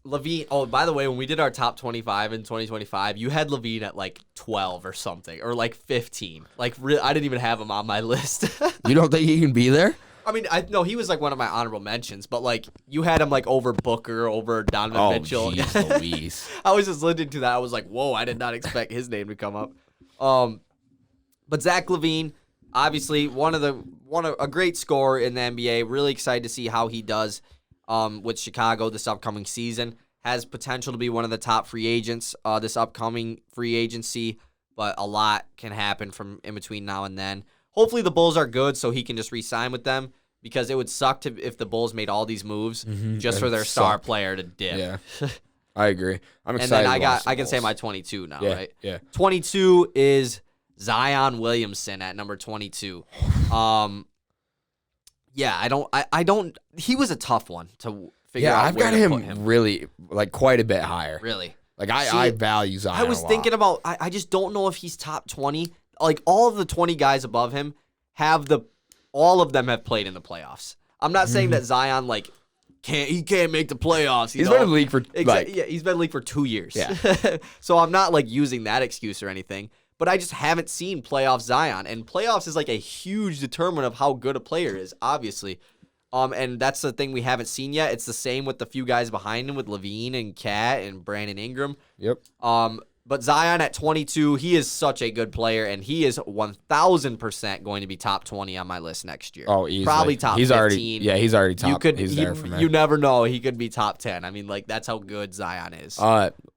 Levine. Oh, by the way, when we did our top 25 in 2025, you had Levine at 12 or something, or 15. I didn't even have him on my list. You don't think he can be there? I mean, he was one of my honorable mentions, but you had him over Booker, over Donovan Mitchell. Jeez Louise. I was just listening to that. I was like, whoa, I did not expect his name to come up. But Zach Levine, obviously a great scorer in the NBA. Really excited to see how he does with Chicago this upcoming season. Has potential to be one of the top free agents this upcoming free agency, but a lot can happen from in between now and then. Hopefully the Bulls are good so he can just re-sign with them, because it would suck if the Bulls made all these moves just for their star player to dip. Yeah, I agree. I'm excited. And then I can say my 22 now, right? Yeah. 22 is Zion Williamson at number 22. I don't. He was a tough one to figure out. I've got him really quite a bit higher. Really, I value Zion. I was thinking about. I just don't know if he's top 20. All of the 20 guys above him all of them have played in the playoffs. I'm not saying that Zion can't make the playoffs. He's been in the league for he's been in the league for 2 years. Yeah. So I'm not using that excuse or anything. But I just haven't seen playoff Zion, and playoffs is a huge determinant of how good a player is, obviously. And that's the thing we haven't seen yet. It's the same with the few guys behind him with Levine and Cat and Brandon Ingram. Yep. But Zion at 22, he is such a good player, and he is 1,000% going to be top 20 on my list next year. Oh, easily. Probably top 15. He's already top. He's there for me. You never know. He could be top 10. I mean, that's how good Zion is.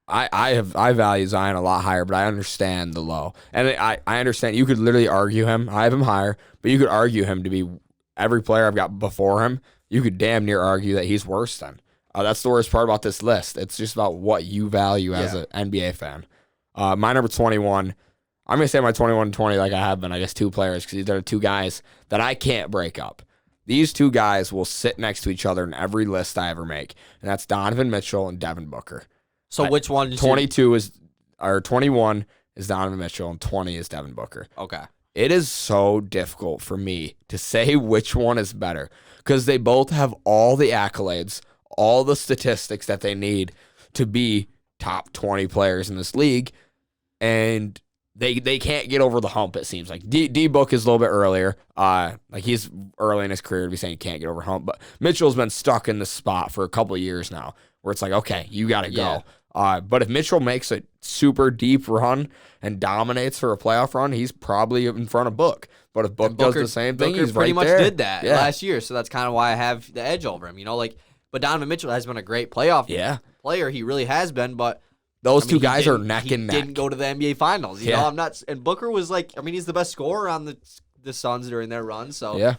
I value Zion a lot higher, but I understand the low. And I understand you could literally argue him. I have him higher, but you could argue him to be every player I've got before him. You could damn near argue that he's worse than. That's the worst part about this list. It's just about what you value as an NBA fan. My number 21, I'm going to say my 21 and 20 like I have been, I guess, two players because these are two guys that I can't break up. These two guys will sit next to each other in every list I ever make, and that's Donovan Mitchell and Devin Booker. So which one? 21 is Donovan Mitchell, and 20 is Devin Booker. Okay. It is so difficult for me to say which one is better because they both have all the accolades, all the statistics that they need to be top 20 players in this league, and they can't get over the hump, it seems like. D-Book is a little bit earlier. Like he's early in his career to be saying he can't get over hump, but Mitchell's been stuck in this spot for a couple of years now where it's like, okay, you got to go. But if Mitchell makes a super deep run and dominates for a playoff run, he's probably in front of Book. But if Book does the same thing, he's pretty right much there. did that last year, so that's kind of why I have the edge over him. But Donovan Mitchell has been a great playoff player. He really has been, but those two guys are neck and neck. He didn't go to the NBA Finals. You know, I'm not. And Booker was he's the best scorer on the Suns during their run. So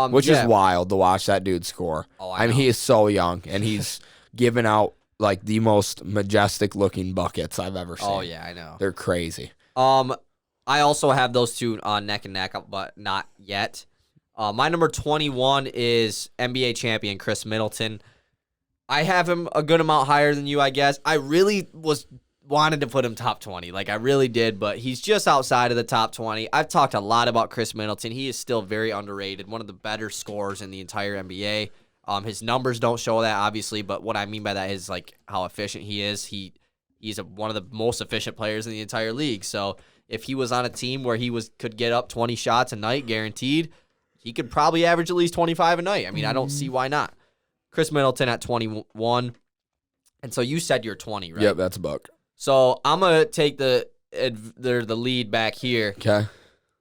which is wild to watch that dude score. I mean, he is so young, and he's given out like the most majestic looking buckets I've ever seen. Oh yeah, I know. They're crazy. I also have those two neck and neck, but not yet. My number 21 is NBA champion Chris Middleton. I have him a good amount higher than you, I guess. I really wanted to put him top 20. Like, I really did, but he's just outside of the top 20. I've talked a lot about Chris Middleton. He is still very underrated, one of the better scorers in the entire NBA. His numbers don't show that, obviously, but what I mean by that is, like, how efficient he is. He's one of the most efficient players in the entire league. So if he was on a team where he could get up 20 shots a night guaranteed, he could probably average at least 25 a night. I mean, I don't see why not. Chris Middleton at 21. And so you said you're 20, right? Yep, that's a buck. So I'm going to take the lead back here. Okay.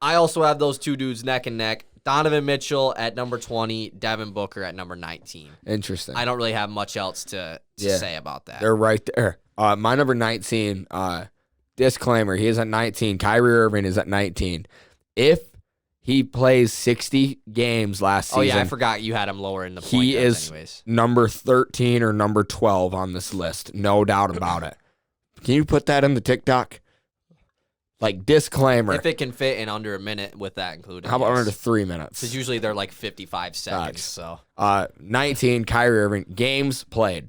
I also have those two dudes neck and neck. Donovan Mitchell at number 20, Devin Booker at number 19. Interesting. I don't really have much else to say about that. They're right there. My number 19, disclaimer, he is at 19. Kyrie Irving is at 19. If he plays 60 games last season. Oh, yeah, I forgot you had him lower in the point He guards is anyways. number 13 or number 12 on this list. No doubt about it. Can you put that in the TikTok? Like, disclaimer. If it can fit in under a minute with that included. How about under 3 minutes? Because usually they're like 55 seconds. So 19, Kyrie Irving. Games played.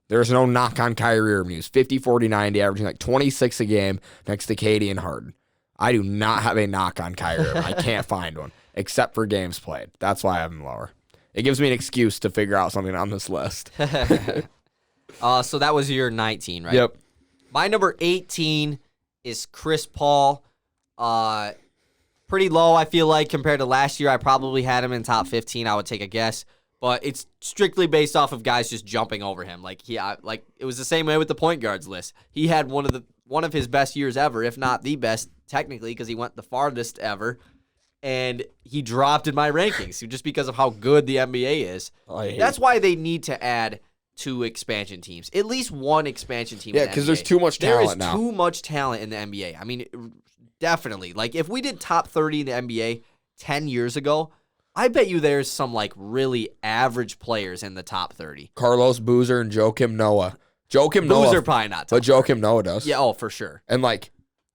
There's no knock on Kyrie Irving. He was 50, 40, 90, averaging like 26 a game next to Katie and Harden. I do not have a knock on Kyrie Irving. I can't find one, except for games played. That's why I have him lower. It gives me an excuse to figure out something on this list. So that was your 19, right? Yep. My number 18 is Chris Paul. Pretty low, I feel like, compared to last year. I probably had him in top 15, I would take a guess. But it's strictly based off of guys just jumping over him. Like it was the same way with the point guards list. He had one of his best years ever, if not the best, technically, because he went the farthest ever. And he dropped in my rankings just because of how good the NBA is. That's why they need to add 2 expansion teams. At least 1 expansion team. Yeah, because there's too much talent now. There is too much talent in the NBA. I mean, definitely. Like, if we did top 30 in the NBA 10 years ago, I bet you there's some, like, really average players in the top 30. Carlos Boozer and Joakim Noah. Boozer probably not top but Joakim Noah does. Yeah, for sure. And, like,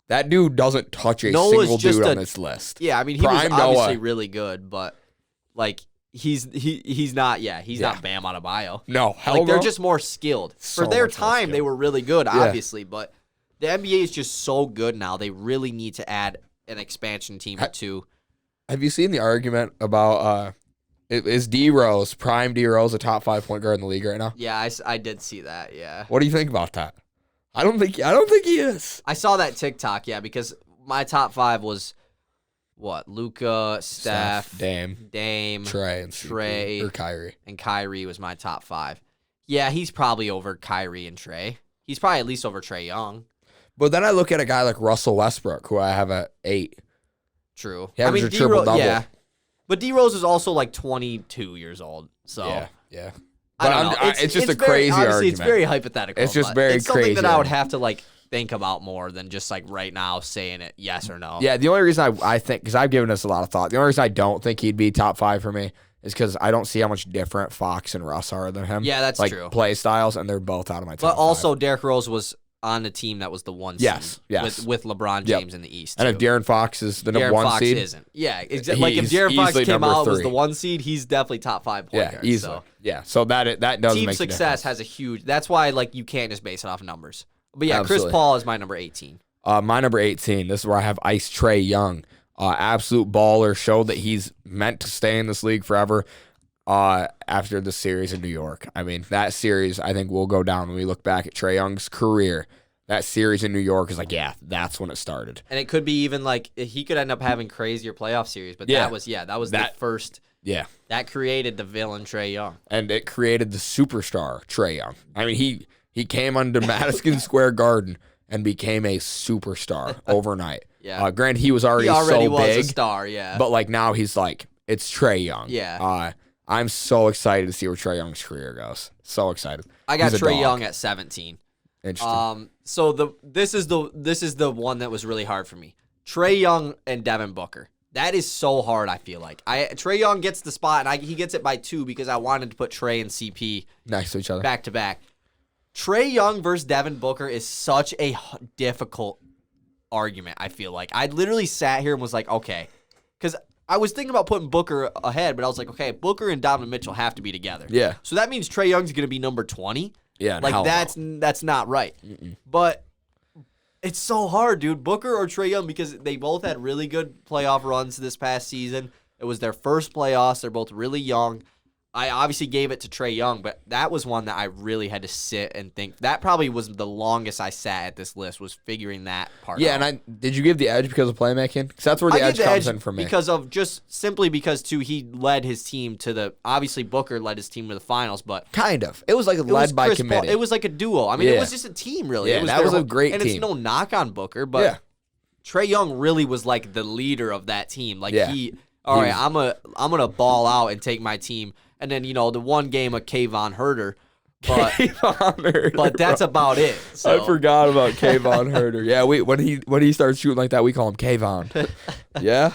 that dude doesn't touch a single dude on this list. Yeah, I mean, he was obviously really good, but, like, he's not Bam Adebayo. No, like, they're just more skilled. For their time, they were really good, obviously, but the NBA is just so good now. They really need to add an expansion team or 2. Have you seen the argument about is Prime D Rose a top 5 point guard in the league right now? Yeah, I did see that. Yeah. What do you think about that? I don't think he is. I saw that TikTok. Yeah, because my top 5 was what? Luka, Steph, Dame, Trey, or Kyrie, and Kyrie was my top 5. Yeah, he's probably over Kyrie and Trey. He's probably at least over Trey Young. But then I look at a guy like Russell Westbrook, who I have at 8. True. He averaged a triple-double. Yeah. But D Rose is also like 22 years old. So yeah. I don't know. It's just a very, crazy honestly, argument. It's very hypothetical. It's just but very it's something crazy that I would argument. have to like think about more than just like right now saying it yes or no. Yeah, the only reason I think, because I've given this a lot of thought, the only reason I don't think he'd be top 5 for me is because I don't see how much different Fox and Russ are than him. Yeah, that's like, true. Play styles, and they're both out of my top But also, 5. Derrick Rose was on the team that was the 1 seed. Yes. With LeBron James in the East. And if too. Darren Fox is the number Darren 1 Fox seed, isn't. Yeah, exactly. Like if he's Darren Fox easily came number out was 3. the 1 seed, he's definitely top 5 point guard. easily. So. Yeah, so that does Team make success has a huge. That's why like you can't just base it off numbers. But yeah, Absolutely. Chris Paul is my number 18. My number 18, this is where I have Ice Trey Young. Absolute baller, showed that he's meant to stay in this league forever after the series in New York. I mean, that series, I think, will go down when we look back at Trey Young's career. That series in New York is like, yeah, that's when it started. And it could be even like he could end up having crazier playoff series. But that was the first. Yeah. That created the villain Trey Young. And it created the superstar Trey Young. I mean, he came under Madison Square Garden and became a superstar overnight. Yeah. Granted, he was already was big, a star, yeah. but like now he's like, it's Trey Young. Yeah. I'm so excited to see where Trey Young's career goes. So excited. I got He's a Trey dog. Young at 17. Interesting. So this is the one that was really hard for me. Trey Young and Devin Booker. That is so hard, I feel like. Trey Young gets the spot, and he gets it by 2 because I wanted to put Trey and CP Next to each other. back to back. Trey Young versus Devin Booker is such a difficult argument, I feel like. I literally sat here and was like, okay. Because I was thinking about putting Booker ahead, but I was like, okay, Booker and Donovan Mitchell have to be together. Yeah. So that means Trey Young's going to be number 20. Yeah. Like, that's not right. But it's so hard, dude. Booker or Trey Young, because they both had really good playoff runs this past season. It was their first playoffs. They're both really young. I obviously gave it to Trey Young, but that was one that I really had to sit and think. That probably was the longest I sat at this list, was figuring that part out. And did you give the edge because of playmaking? Because that's where the edge comes in for me. Because of because too, he led his team to obviously Booker led his team to the finals, but Kind of. It was like led by Chris committee. Paul. It was like a duo. I mean, Yeah. it was just a team, really. Yeah, that was a great and team. it's no knock on Booker, but Trey Young really was like the leader of that team. Like I'm gonna ball out and take my team. And then, the one game of Kayvon Herter. But that's about it. So. I forgot about Kayvon Herter. Yeah, when he starts shooting like that, we call him Kayvon. Yeah.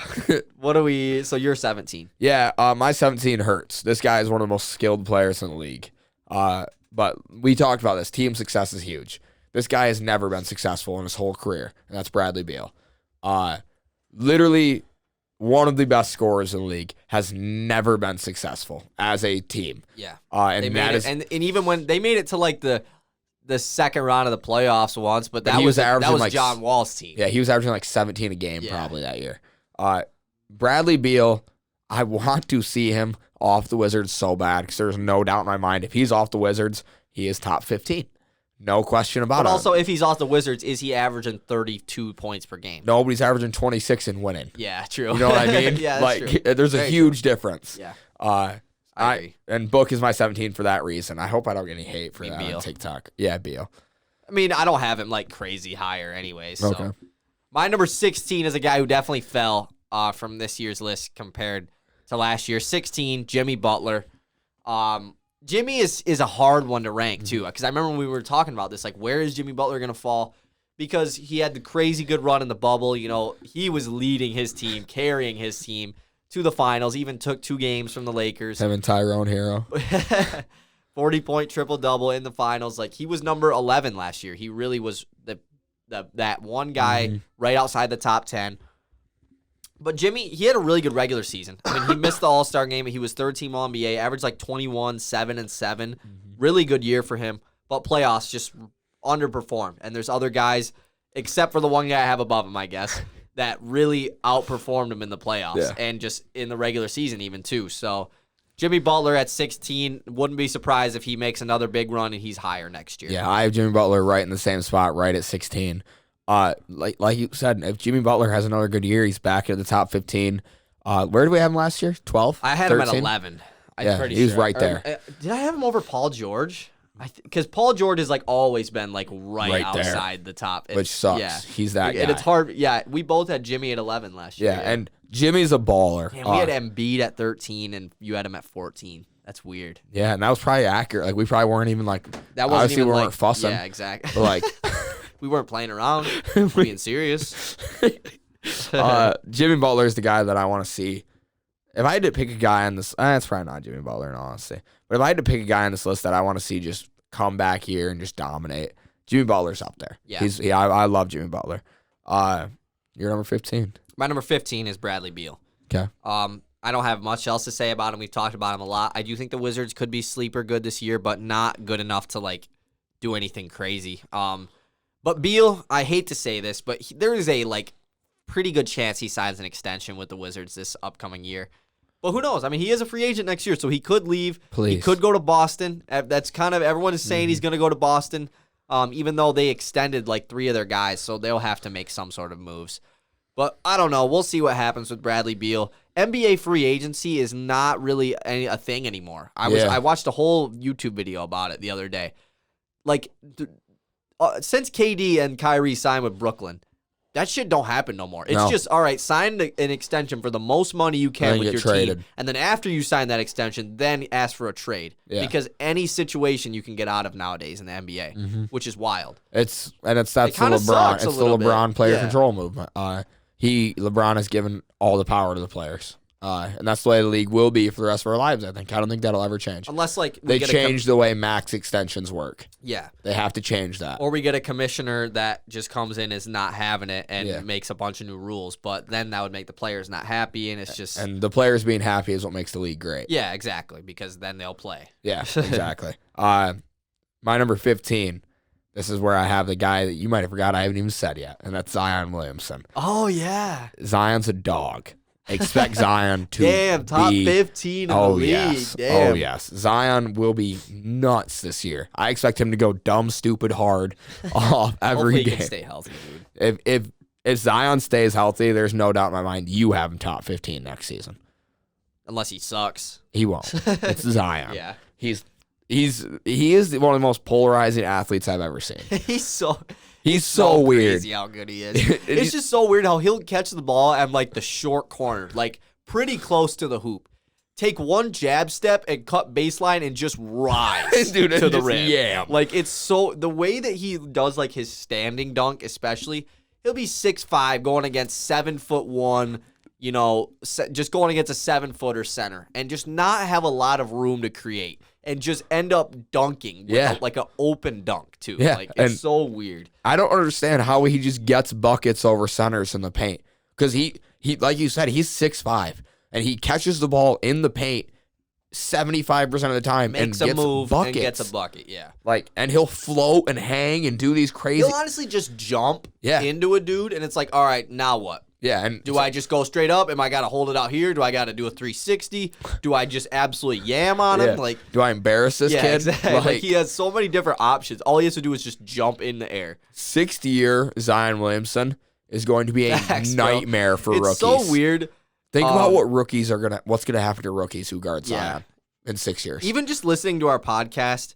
So you're 17. Yeah, my 17 hurts. This guy is one of the most skilled players in the league. But we talked about this. Team success is huge. This guy has never been successful in his whole career, and that's Bradley Beal. Literally one of the best scorers in the league, has never been successful as a team. Yeah. And even when they made it to like the second round of the playoffs once, but that he was averaging like like John Wall's team. Yeah, he was averaging like 17 a game probably that year. Bradley Beal, I want to see him off the Wizards so bad because there's no doubt in my mind if he's off the Wizards, he is top 15. No question about it. But also, if he's off the Wizards, is he averaging 32 points per game? Nobody's averaging 26 and winning. Yeah, true. You know what I mean? Yeah, that's like, true. There's a huge difference. Yeah. I agree. And Book is my 17 for that reason. I hope I don't get any hate for that Beal. on TikTok. Yeah, Beal. I mean, I don't have him like crazy higher anyways. So. Okay. My number 16 is a guy who definitely fell from this year's list compared to last year. 16, Jimmy Butler. Jimmy is a hard one to rank, too, because I remember when we were talking about this, like, where is Jimmy Butler going to fall? Because he had the crazy good run in the bubble. You know, he was leading his team, carrying his team to the finals, even took 2 games from the Lakers. Him and Tyrone Hero. 40-point triple-double in the finals. Like, he was number 11 last year. He really was that one guy right outside the top 10. But Jimmy, he had a really good regular season. I mean, he missed the All-Star game. He was third-team All-NBA, averaged like 21, 7, and 7. Really good year for him. But playoffs just underperformed. And there's other guys, except for the one guy I have above him, I guess, that really outperformed him in the playoffs and just in the regular season even, too. So Jimmy Butler at 16, wouldn't be surprised if he makes another big run and he's higher next year. Yeah, I have Jimmy Butler right in the same spot, right at 16. Like you said, if Jimmy Butler has another good year, he's back at the top 15. Where did we have him last year? 12? I had 13? him at 11. He was right there. Did I have him over Paul George? Because Paul George has like always been like right outside the top. Which sucks. Yeah. He's that guy. And it's hard. Yeah, we both had Jimmy at 11 last year. Yeah, and Jimmy's a baller. And we had Embiid at 13, and you had him at 14. That's weird. Yeah, and that was probably accurate. Like we probably weren't even like That wasn't obviously even we like weren't fussing. Yeah, exactly. But like we weren't playing around. We're being serious. Jimmy Butler is the guy that I want to see. If I had to pick a guy on this, it's probably not Jimmy Butler in all honesty. But if I had to pick a guy on this list that I want to see just come back here and just dominate, Jimmy Butler's up there. Yeah. I love Jimmy Butler. You're number 15. My number 15 is Bradley Beal. Okay. I don't have much else to say about him. We've talked about him a lot. I do think the Wizards could be sleeper good this year, but not good enough to like do anything crazy. But Beal, I hate to say this, but there is a like pretty good chance he signs an extension with the Wizards this upcoming year. But who knows? I mean, he is a free agent next year, so he could leave. Please. He could go to Boston. That's kind of everyone is saying he's going to go to Boston, even though they extended like 3 of their guys, so they'll have to make some sort of moves. But I don't know. We'll see what happens with Bradley Beal. NBA free agency is not really a thing anymore. I watched a whole YouTube video about it the other day. Like, since KD and Kyrie signed with Brooklyn, that shit don't happen no more. It's just, all right, sign an extension for the most money you can with your team. And then after you sign that extension, then ask for a trade. Yeah. Because any situation you can get out of nowadays in the NBA, which is wild. That's the LeBron. It's the LeBron player control movement. LeBron has given all the power to the players. And that's the way the league will be for the rest of our lives, I think. I don't think that'll ever change. Unless, like, they change the way max extensions work. Yeah. They have to change that. Or we get a commissioner that just comes in is not having it and makes a bunch of new rules. But then that would make the players not happy, and it's just... And the players being happy is what makes the league great. Yeah, exactly, because then they'll play. Yeah, exactly. My number 15, this is where I have the guy that you might have forgot I haven't even said yet, and that's Zion Williamson. Oh, yeah. Zion's a dog. Expect Zion to top 15 in the league. Yes. Damn. Oh, yes. Zion will be nuts this year. I expect him to go dumb, stupid, hard off every game. He can stay healthy, dude. If Zion stays healthy, there's no doubt in my mind you have him top 15 next season. Unless he sucks. He won't. It's Zion. Yeah. He is one of the most polarizing athletes I've ever seen. He's so weird. Crazy how good he is. It's just so weird how he'll catch the ball at like the short corner, like pretty close to the hoop. Take one jab step and cut baseline and just rise to the rim. Yeah. Like it's so the way that he does like his standing dunk, especially, he'll be 6'5", going against 7'1", just going against a 7-footer center and just not have a lot of room to create. And just end up dunking with like an open dunk, too. Yeah. Like, it's so weird. I don't understand how he just gets buckets over centers in the paint. Because he, like you said, he's 6'5", and he catches the ball in the paint 75% of the time and gets buckets. And gets a bucket, yeah. And he'll float and hang and do these crazy... He'll honestly just jump into a dude, and it's like, all right, now what? Yeah, and do I just go straight up? Am I got to hold it out here? Do I got to do a 360? Do I just absolutely yam on him? Like, do I embarrass this kid? Exactly. Like, he has so many different options. All he has to do is just jump in the air. 6th year Zion Williamson is going to be a nightmare for rookies. It's so weird. Think about what's gonna happen to rookies who guard Zion in 6 years. Even just listening to our podcast,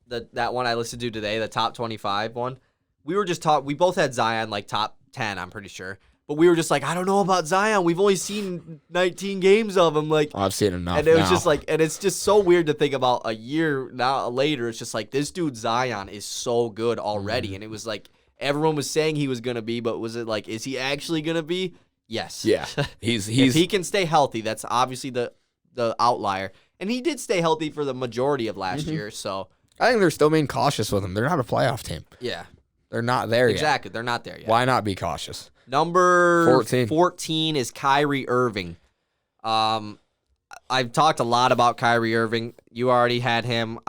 that one I listened to today, the top 25 one, we were just we both had Zion like top 10, I'm pretty sure. But we were just like, I don't know about Zion. We've only seen 19 games of him. Like, I've seen enough. And it was just like, and it's just so weird to think about a year later. It's just like this dude Zion is so good already, and it was like everyone was saying he was gonna be, but was it like, is he actually gonna be? Yes. Yeah. He's if he can stay healthy, that's obviously the outlier, and he did stay healthy for the majority of last year. So I think they're still being cautious with him. They're not a playoff team. Yeah. They're not there yet. Exactly. They're not there yet. Why not be cautious? Number 14 is Kyrie Irving. I've talked a lot about Kyrie Irving. You already had him.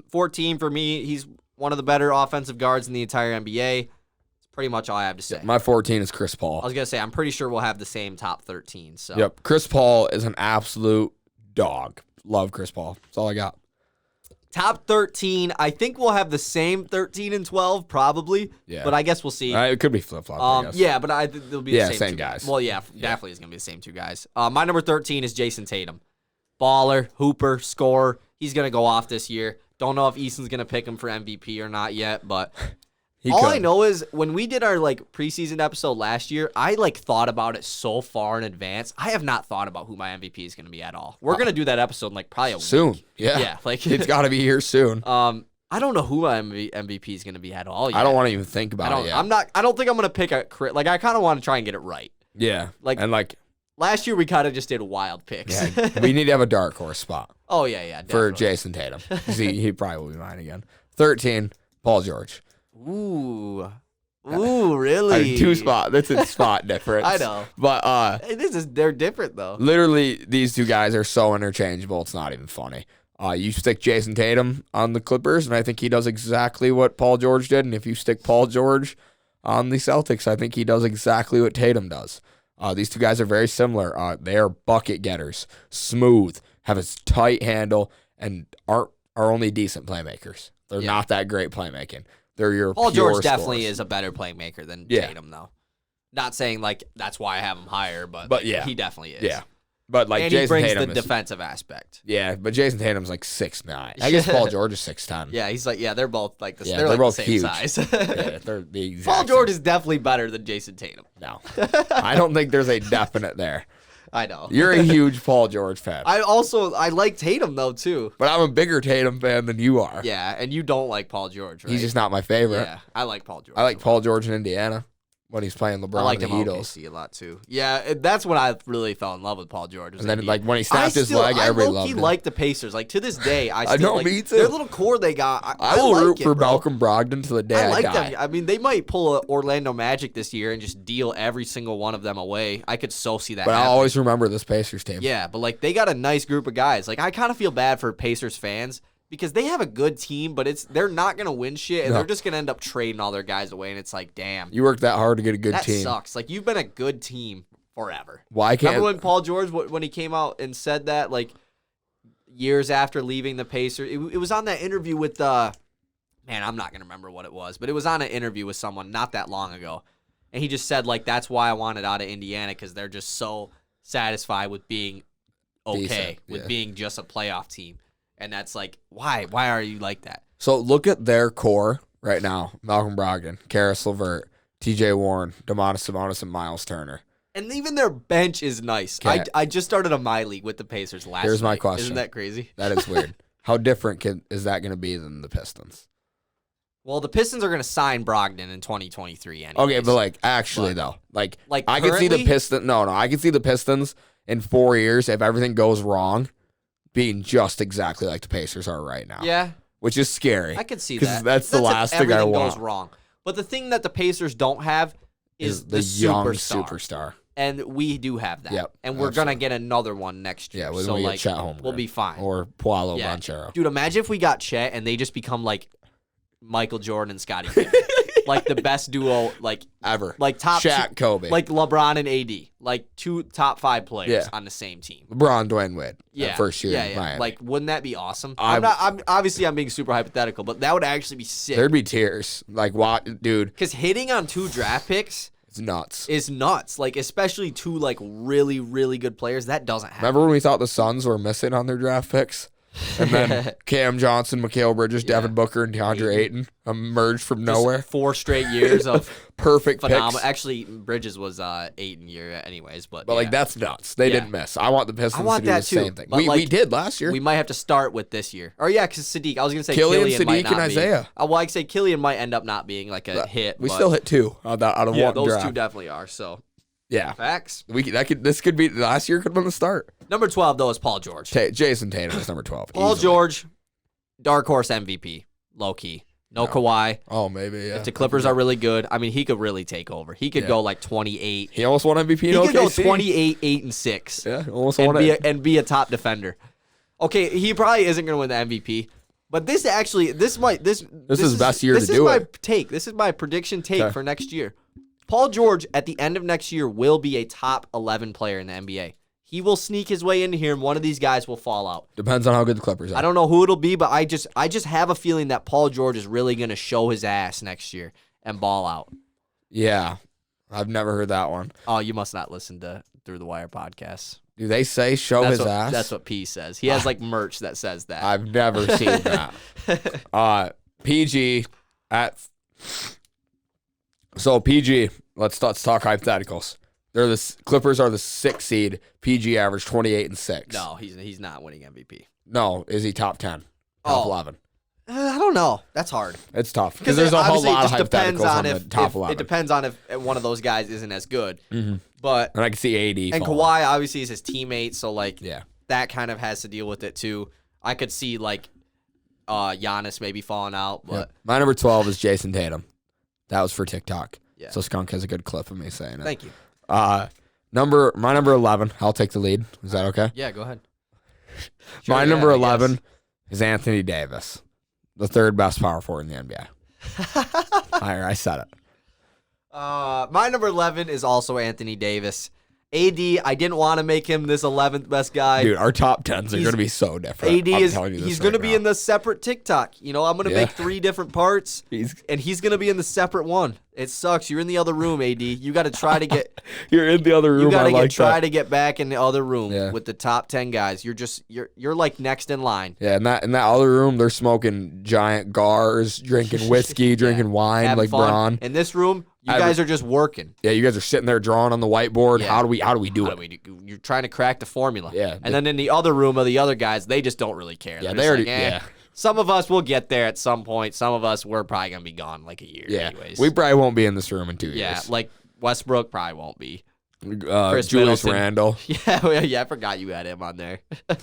14 for me, he's one of the better offensive guards in the entire NBA. That's pretty much all I have to say. My 14 is Chris Paul. I was going to say, I'm pretty sure we'll have the same top 13. So. Yep. Chris Paul is an absolute dog. Love Chris Paul. That's all I got. Top 13, I think we'll have the same 13 and 12, probably. Yeah. But I guess we'll see. It could be flip-flop, I guess. Yeah, but they'll be the same guys. Well, definitely is going to be the same 2 guys. My number 13 is Jason Tatum. Baller, hooper, scorer. He's going to go off this year. Don't know if Easton's going to pick him for MVP or not yet, but All I know is when we did our preseason episode last year, I thought about it so far in advance. I have not thought about who my MVP is going to be at all. We're going to do that episode in probably a soon. week. Yeah. Yeah. It's got to be here soon. I don't know who my MVP is going to be at all yet. I don't want to even think about it yet. I don't think I'm going to pick a crit. I kind of want to try and get it right. Yeah. Last year we kind of just did wild picks. Yeah, we need to have a dark horse spot. Oh, yeah, definitely. For Jason Tatum. He probably will be mine again. 13, Paul George. Ooh, really? Two spot. That's a spot difference. I know. But they're different though. Literally, these two guys are so interchangeable. It's not even funny. You stick Jason Tatum on the Clippers, and I think he does exactly what Paul George did. And if you stick Paul George on the Celtics, I think he does exactly what Tatum does. These two guys are very similar. They are bucket getters, smooth, have a tight handle, and are only decent playmakers. They're not that great playmaking. They're your Paul pure George definitely scorers. is a better playmaker than Tatum, though. Not saying that's why I have him higher, but he definitely is. Yeah. But and Jason he brings Tatum the defensive aspect. Yeah, but Jason Tatum's 6'9". I guess Paul George is 6'10". Yeah, he's they're both they're the both same huge. size. Yeah, they're the exact Paul George same. is definitely better than Jason Tatum. No. I don't think there's a definite there. I know. You're a huge Paul George fan. I like Tatum though too. But I'm a bigger Tatum fan than you are. Yeah, and you don't like Paul George, right? He's just not my favorite. Yeah, I like Paul George. I like Paul George in Indiana when he's playing LeBron I liked and the him Heatles. OKC a lot too. Yeah, that's when I really fell in love with Paul George. And then when he snapped his leg, everybody loved him. I like the Pacers. To this day, I know, still me too. Their little core they got. I will root for bro. Malcolm Brogdon to the day I die. them. I mean, they might pull a Orlando Magic this year and just deal every single one of them away. I could so see that. But happening. I'll always remember this Pacers team. Yeah, but they got a nice group of guys. I kind of feel bad for Pacers fans because they have a good team, but they're not gonna win shit, and they're just gonna end up trading all their guys away. And it's damn, You worked that hard to get a good team. that sucks. You've been a good team forever. Why can't? Remember when Paul George, when he came out and said that, years after leaving the Pacers? It was on that interview with man, I'm not gonna remember what it was, but it was on an interview with someone not that long ago, and he just said that's why I wanted out of Indiana because they're just so satisfied with being okay, with being just a playoff team, and that's why are you like that? So look at their core right now: Malcolm Brogdon, Karis LeVert, T.J. Warren, Domantas Sabonis, and Miles Turner. And even their bench is nice. I just started a My League with the Pacers last Here's night. my question. Isn't that crazy? That is weird. How different is that going to be than the Pistons? Well, the Pistons are going to sign Brogdon in 2023 anyways. Okay, but actually though, I can see the currently? Pistons. No, I can see the Pistons in 4 years if everything goes wrong, being just exactly like the Pacers are right now. Yeah, which is scary. I could see because that. that's the last if thing I everything want. goes wrong. But the thing that the Pacers don't have is the young superstar. And we do have that. Yep, and we're going to get another one next year. Yeah, when so we get Chet Holmgren. we'll be fine. Or Paolo Yeah. Banchero. Dude, imagine if we got Chet and they just become Michael Jordan and Scottie Pippen. The best duo Ever. Top Shaq, two, Kobe. LeBron and AD. Two top 5 players on the same team. LeBron, Dwayne Wade. Yeah. First year Yeah, in Miami. Wouldn't that be awesome? I'm obviously being super hypothetical, but that would actually be sick. There'd be tears. What, dude? Because hitting on 2 draft picks It's nuts. is nuts. Especially 2 really, really good players. That doesn't happen. Remember when we thought the Suns were missing on their draft picks? And then Cam Johnson, Mikal Bridges, Devin Booker, and DeAndre Ayton emerged from nowhere. 4 straight years of perfect phenomenal. picks. Actually, Bridges was Ayton year anyways, but that's nuts. They didn't miss. I want the Pistons to do the same thing. But, we did last year. We might have to start with this year. Or yeah, because Sadiq. I was gonna say Killian, Killian might Sadiq, not and be. Isaiah. Well, I could say Killian might end up not being a hit. We but still hit 2 out of one those draft. 2 definitely are. So Yeah. facts. This could be last year could have been the start. Number 12 though is Paul George. Jason Tatum is number 12. Paul easily. George, dark horse MVP, low key. No Kawhi. Oh, maybe, yeah. If the Clippers are really good, I mean, he could really take over. He could go 28. He almost won MVP in He could go OKC. 28, 8, and 6. Yeah, almost and won be it. and be a top defender. Okay, he probably isn't going to win the MVP, but this is his best year to do it. This is my take. This is my prediction take for next year. Paul George at the end of next year will be a top 11 player in the NBA. He will sneak his way into here, and one of these guys will fall out. Depends on how good the Clippers are. I don't know who it'll be, but I just have a feeling that Paul George is really going to show his ass next year and ball out. Yeah, I've never heard that one. Oh, you must not listen to Through the Wire podcasts. Do they say his ass? That's what P says. He has merch that says that. I've never seen that. PG at So PG, let's talk hypotheticals. Clippers are the 6th seed. PG average 28-6. No, he's not winning MVP. No, is he top 10? Top 11? I don't know. That's hard. It's tough because there's a whole lot of hypotheticals on the top 11. It depends on if one of those guys isn't as good. Mm-hmm. But and I can see AD. And Kawhi obviously is his teammate, so yeah, that kind of has to deal with it too. I could see Giannis maybe falling out, but my number 12 is Jason Tatum. That was for TikTok. Yeah. So Skunk has a good clip of me saying it. Thank you. My number 11. I'll take the lead. Is that okay? Yeah, go ahead. Sure, my number 11 is Anthony Davis, the 3rd best power forward in the NBA. I said it. My number 11 is also Anthony Davis. AD, I didn't want to make him this 11th best guy. Dude, our top 10s are going to be so different. He's going to be in the separate TikTok. I'm going to make 3 different parts, and he's going to be in the separate one. It sucks. You're in the other room, AD. You got to try to get. You're in the other room. You got to try to get back in the other room with the top 10 guys. You're like next in line. Yeah, in that other room, they're smoking giant gars, drinking whiskey, drinking wine, having like fun. Braun. In this room, you guys are just working. Yeah, you guys are sitting there drawing on the whiteboard. Yeah. How do we do it? You're trying to crack the formula. Yeah. And then in the other room of the other guys, they just don't really care. Yeah, They're they already. like, Yeah. Some of us will get there at some point. Some of us, we're probably gonna be gone like a year. Yeah. Anyways. We probably won't be in this room in 2 years. Yeah, like Westbrook probably won't be. Julius Middleton. Randle. Yeah, I forgot you had him on there.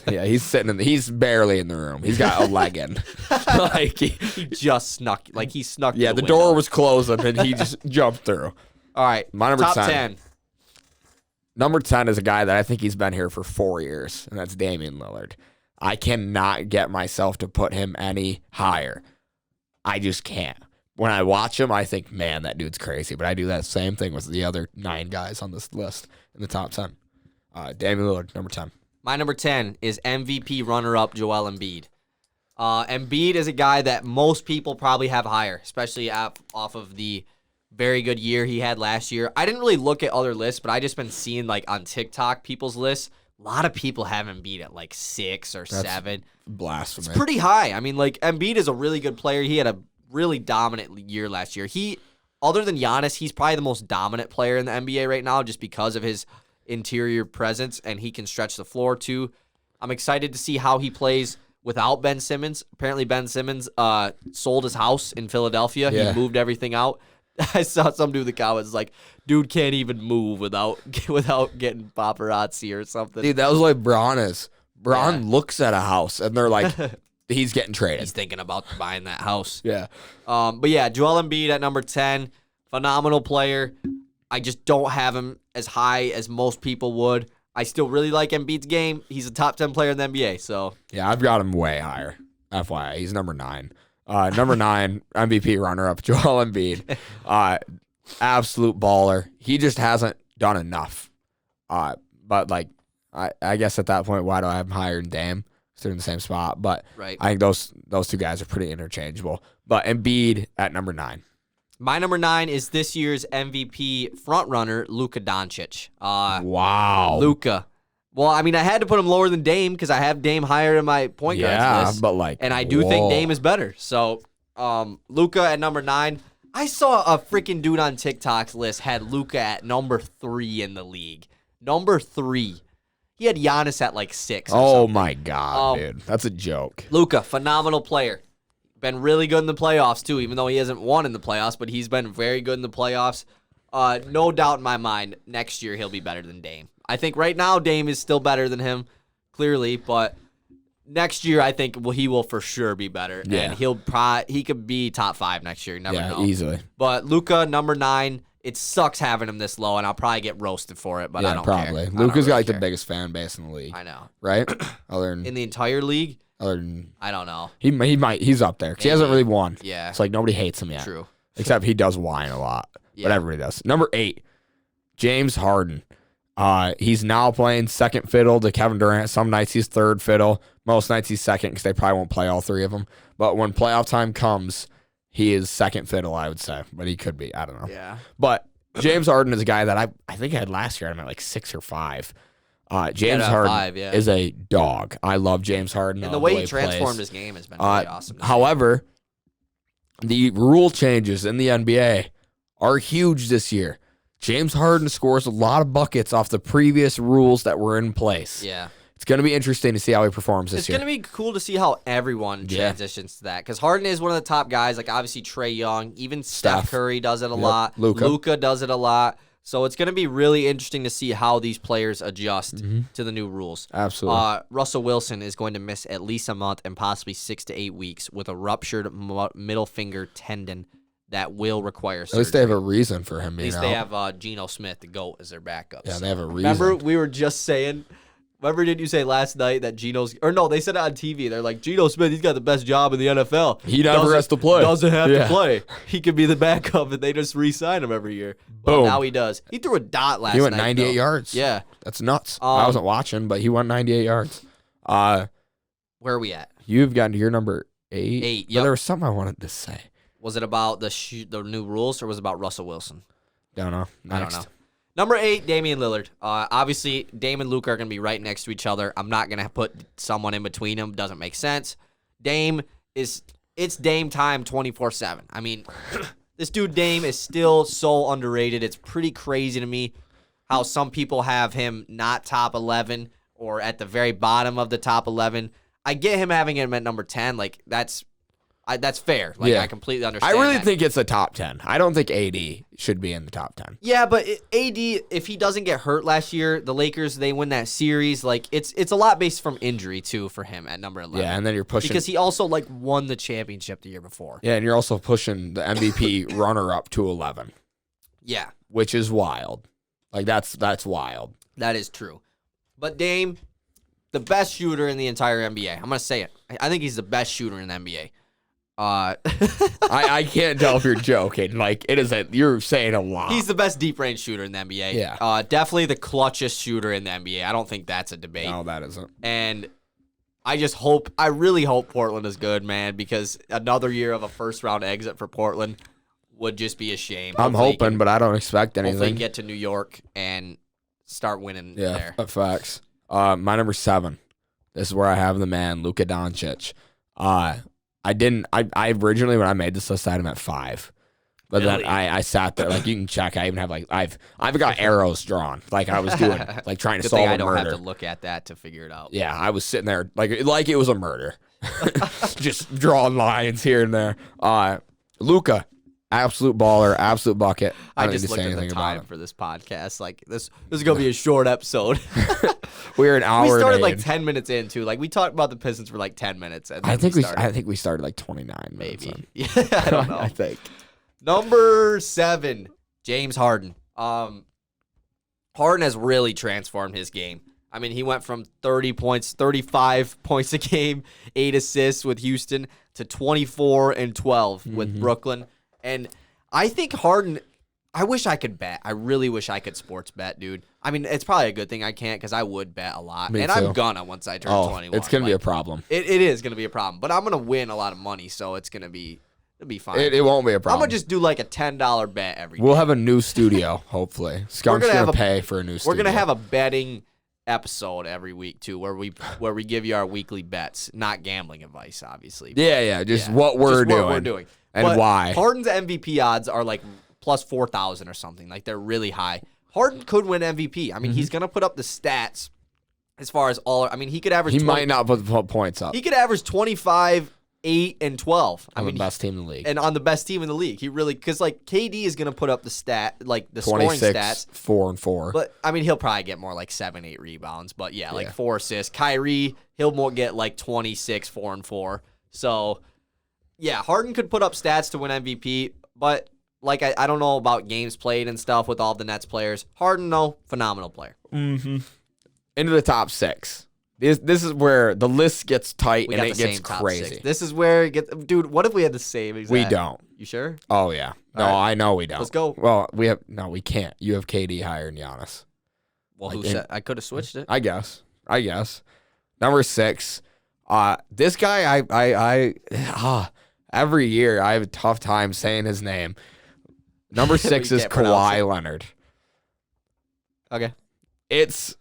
Yeah, he's sitting he's barely in the room. He's got a leg in. He just snuck. Like he snuck. Yeah, the door window. was closing and he just jumped through. All right, my number top 10. Number 10 is a guy that I think he's been here for 4 years, and that's Damian Lillard. I cannot get myself to put him any higher. I just can't. When I watch him, I think, man, that dude's crazy. But I do that same thing with the other 9 guys on this list in the top 10. Damian Lillard, number 10. My number 10 is MVP runner-up Joel Embiid. Embiid is a guy that most people probably have higher, especially off of the very good year he had last year. I didn't really look at other lists, but I just been seeing on TikTok people's lists. A lot of people have Embiid at 6 or 7. Blasphemy. It's pretty high. I mean, Embiid is a really good player. He had a really dominant year last year. Other than Giannis, he's probably the most dominant player in the NBA right now just because of his interior presence, and he can stretch the floor too. I'm excited to see how he plays without Ben Simmons. Apparently Ben Simmons sold his house in Philadelphia. Yeah. He moved everything out. I saw some dude in the comments dude can't even move without getting paparazzi or something. Dude, that was like Braun is. Braun looks at a house, and they're like, he's getting traded. He's thinking about buying that house. Yeah. But yeah, Joel Embiid at number 10, phenomenal player. I just don't have him as high as most people would. I still really like Embiid's game. He's a top 10 player in the NBA. So yeah, I've got him way higher. FYI, he's number 9. Number 9, MVP runner-up, Joel Embiid. Absolute baller. He just hasn't done enough. But I guess at that point, why do I have him higher than Dame? Because they're in the same spot. But right. I think those 2 guys are pretty interchangeable. But Embiid at number 9. My number 9 is this year's MVP frontrunner, Luka Doncic. Wow. Luka. Well, I mean, I had to put him lower than Dame because I have Dame higher in my point guards list. But and I do think Dame is better. So, Luka at number 9. I saw a freaking dude on TikTok's list had Luka at number 3 in the league. Number 3. He had Giannis at 6. Oh my God, dude. That's a joke. Luka, phenomenal player. Been really good in the playoffs, too, even though he hasn't won in the playoffs, but he's been very good in the playoffs. No doubt in my mind, next year he'll be better than Dame. I think right now Dame is still better than him, clearly, but next year I think he will for sure be better. Yeah. And he could be top 5 next year. You never know. Easily. But Luka, number 9, it sucks having him this low, and I'll probably get roasted for it, but I don't probably. care. Luka's got really the biggest fan base in the league. I know. Right? Other than In the entire league? Other than I don't know. he might he's up there because he hasn't really won. Yeah. It's nobody hates him yet. True. Except he does whine a lot. Yeah. But everybody does. Number 8, James Harden. He's now playing second fiddle to Kevin Durant. Some nights he's third fiddle. Most nights he's second because they probably won't play all 3 of them. But when playoff time comes, he is second fiddle, I would say. But he could be. I don't know. Yeah. But James Harden is a guy that I think I had last year. I had him at 6 or 5. James Harden 5, yeah. is a dog. I love James Harden. And the way he transformed his game has been really awesome. However, the rule changes in the NBA are huge this year. James Harden scores a lot of buckets off the previous rules that were in place. Yeah. It's going to be interesting to see how he performs this year. It's going to be cool to see how everyone transitions to that, because Harden is one of the top guys. Like, obviously, Trey Young, even Steph Curry does it a lot. Luka does it a lot. So it's going to be really interesting to see how these players adjust to the new rules. Absolutely. Russell Wilson is going to miss at least a month and possibly 6 to 8 weeks with a ruptured middle finger tendon that will require surgery. At least they have a reason for him. At least they have Geno Smith, the GOAT, as their backup. Yeah, they have a reason. Remember, we were just saying... Remember, didn't you say last night that Geno's... Or no, they said it on TV. They're like, Geno Smith, he's got the best job in the NFL. He never has to play. Doesn't have to play. He could be the backup, and they just re-sign him every year. Well, now he does. He threw a dot last night. He went 98 yards. Yeah. That's nuts. I wasn't watching, but he went 98 yards. Where are we at? You've gotten to your number 8. 8, But there was something I wanted to say. Was it about the new rules, or was it about Russell Wilson? Don't know. Next. I don't know. Number 8, Damian Lillard. Obviously, Dame and Luka are going to be right next to each other. I'm not going to put someone in between them. Doesn't make sense. It's Dame time 24/7. I mean, this dude Dame is still so underrated. It's pretty crazy to me how some people have him not top 11 or at the very bottom of the top 11. I get him having him at number 10. Like, that's fair. Like, I completely understand. I really think it's a top 10. I don't think AD should be in the top 10. Yeah, but AD, if he doesn't get hurt last year, the Lakers, they win that series. Like, it's a lot based from injury, too, for him at number 11. Yeah, and then you're pushing... Because he also, like, won the championship the year before. Yeah, and you're also pushing the MVP runner-up to 11. Yeah. Which is wild. Like, that's wild. That is true. But Dame, the best shooter in the entire NBA. I'm going to say it. I think he's the best shooter in the NBA. I can't tell if you're joking. Like, you're saying a lot. He's the best deep range shooter in the NBA. Yeah. Definitely the clutchest shooter in the NBA. I don't think that's a debate. No, that isn't. And I really hope Portland is good, man, because another year of a first round exit for Portland would just be a shame. I'm hoping, but I don't expect anything. Hopefully get to New York and start winning there. Yeah, facts. My number 7. This is where I have the man, Luka Doncic. I originally, when I made this list, I had him at 5. But Really? then I sat there, like, you can check. I even have, like, I've got arrows drawn, like I was doing, like, trying to Good solve thing a I don't murder. have to look at that to figure it out. Yeah, I was sitting there, like it was a murder. Just drawing lines here and there. Luka, absolute baller, absolute bucket. I don't just need to looked say at the anything about time him. for this podcast. Like, this is going to be a short episode. We're an hour. We started in. like 10 minutes in, too. Like, we talked about the Pistons for like 10 minutes. And I think started. we started like 29 minutes Maybe. in. Yeah, I don't know. I think. Number 7, James Harden. Harden has really transformed his game. I mean, he went from 30 points, 35 points a game, 8 assists with Houston, to 24 and 12 with Brooklyn. And I think Harden, I wish I could bet. I really wish I could sports bet, dude. I mean, it's probably a good thing I can't, because I would bet a lot. Me and too. I'm gonna once I turn 21. It's going to be a problem. It is going to be a problem. But I'm going to win a lot of money, so it'll be fine. It won't be a problem. I'm going to just do like a $10 bet every day. We'll have a new studio, hopefully. Skunk's going to pay for a new studio. We're going to have a betting episode every week, too, where we give you our weekly bets. Not gambling advice, obviously. Yeah, just what we're doing. And but why. Harden's MVP odds are like plus 4,000 or something. Like, they're really high. Harden could win MVP. I mean, he's going to put up the stats as far as all. I mean, he could average. He might not put the points up. He could average 25, 8, and 12. On the best team in the league. And on the best team in the league. He really, because like KD is going to put up the scoring stats. 4 and 4. But I mean, he'll probably get more like 7, 8 rebounds. But yeah, like 4 assists. Kyrie, he'll more get like 26, 4 and 4. So yeah, Harden could put up stats to win MVP. But like, I don't know about games played and stuff with all the Nets players. Harden, no, phenomenal player. Into the top 6. This is where the list gets tight and it gets crazy. This is where it gets... Dude, what if we had the same exact... We don't. You sure? Oh, yeah. No, right. I know we don't. Let's go. Well, we can't. You have KD higher than Giannis. Well, who said... I could have switched it. I guess. Number 6. This guy, every year I have a tough time saying his name. Number 6 is Kawhi Leonard. Okay. It's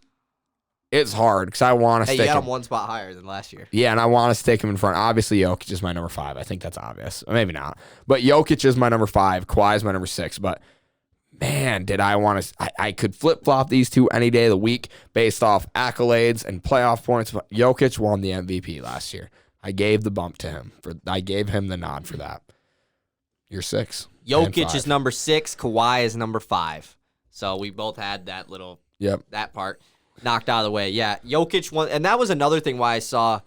It's hard because I want to Hey, stick you got him. him one spot higher than last year. Yeah, and I want to stick him in front. Obviously, Jokic is my number 5. I think that's obvious. Maybe not. But Jokic is my number 5. Kawhi is my number 6. But, man, did I want to... I could flip-flop these two any day of the week based off accolades and playoff points. But Jokic won the MVP last year. I gave the bump to him. I gave him the nod for that. You're 6. Jokic is number 6. Kawhi is number 5. So we both had that little... Yep. That part knocked out of the way. Yeah, Jokic won, and that was another thing why I saw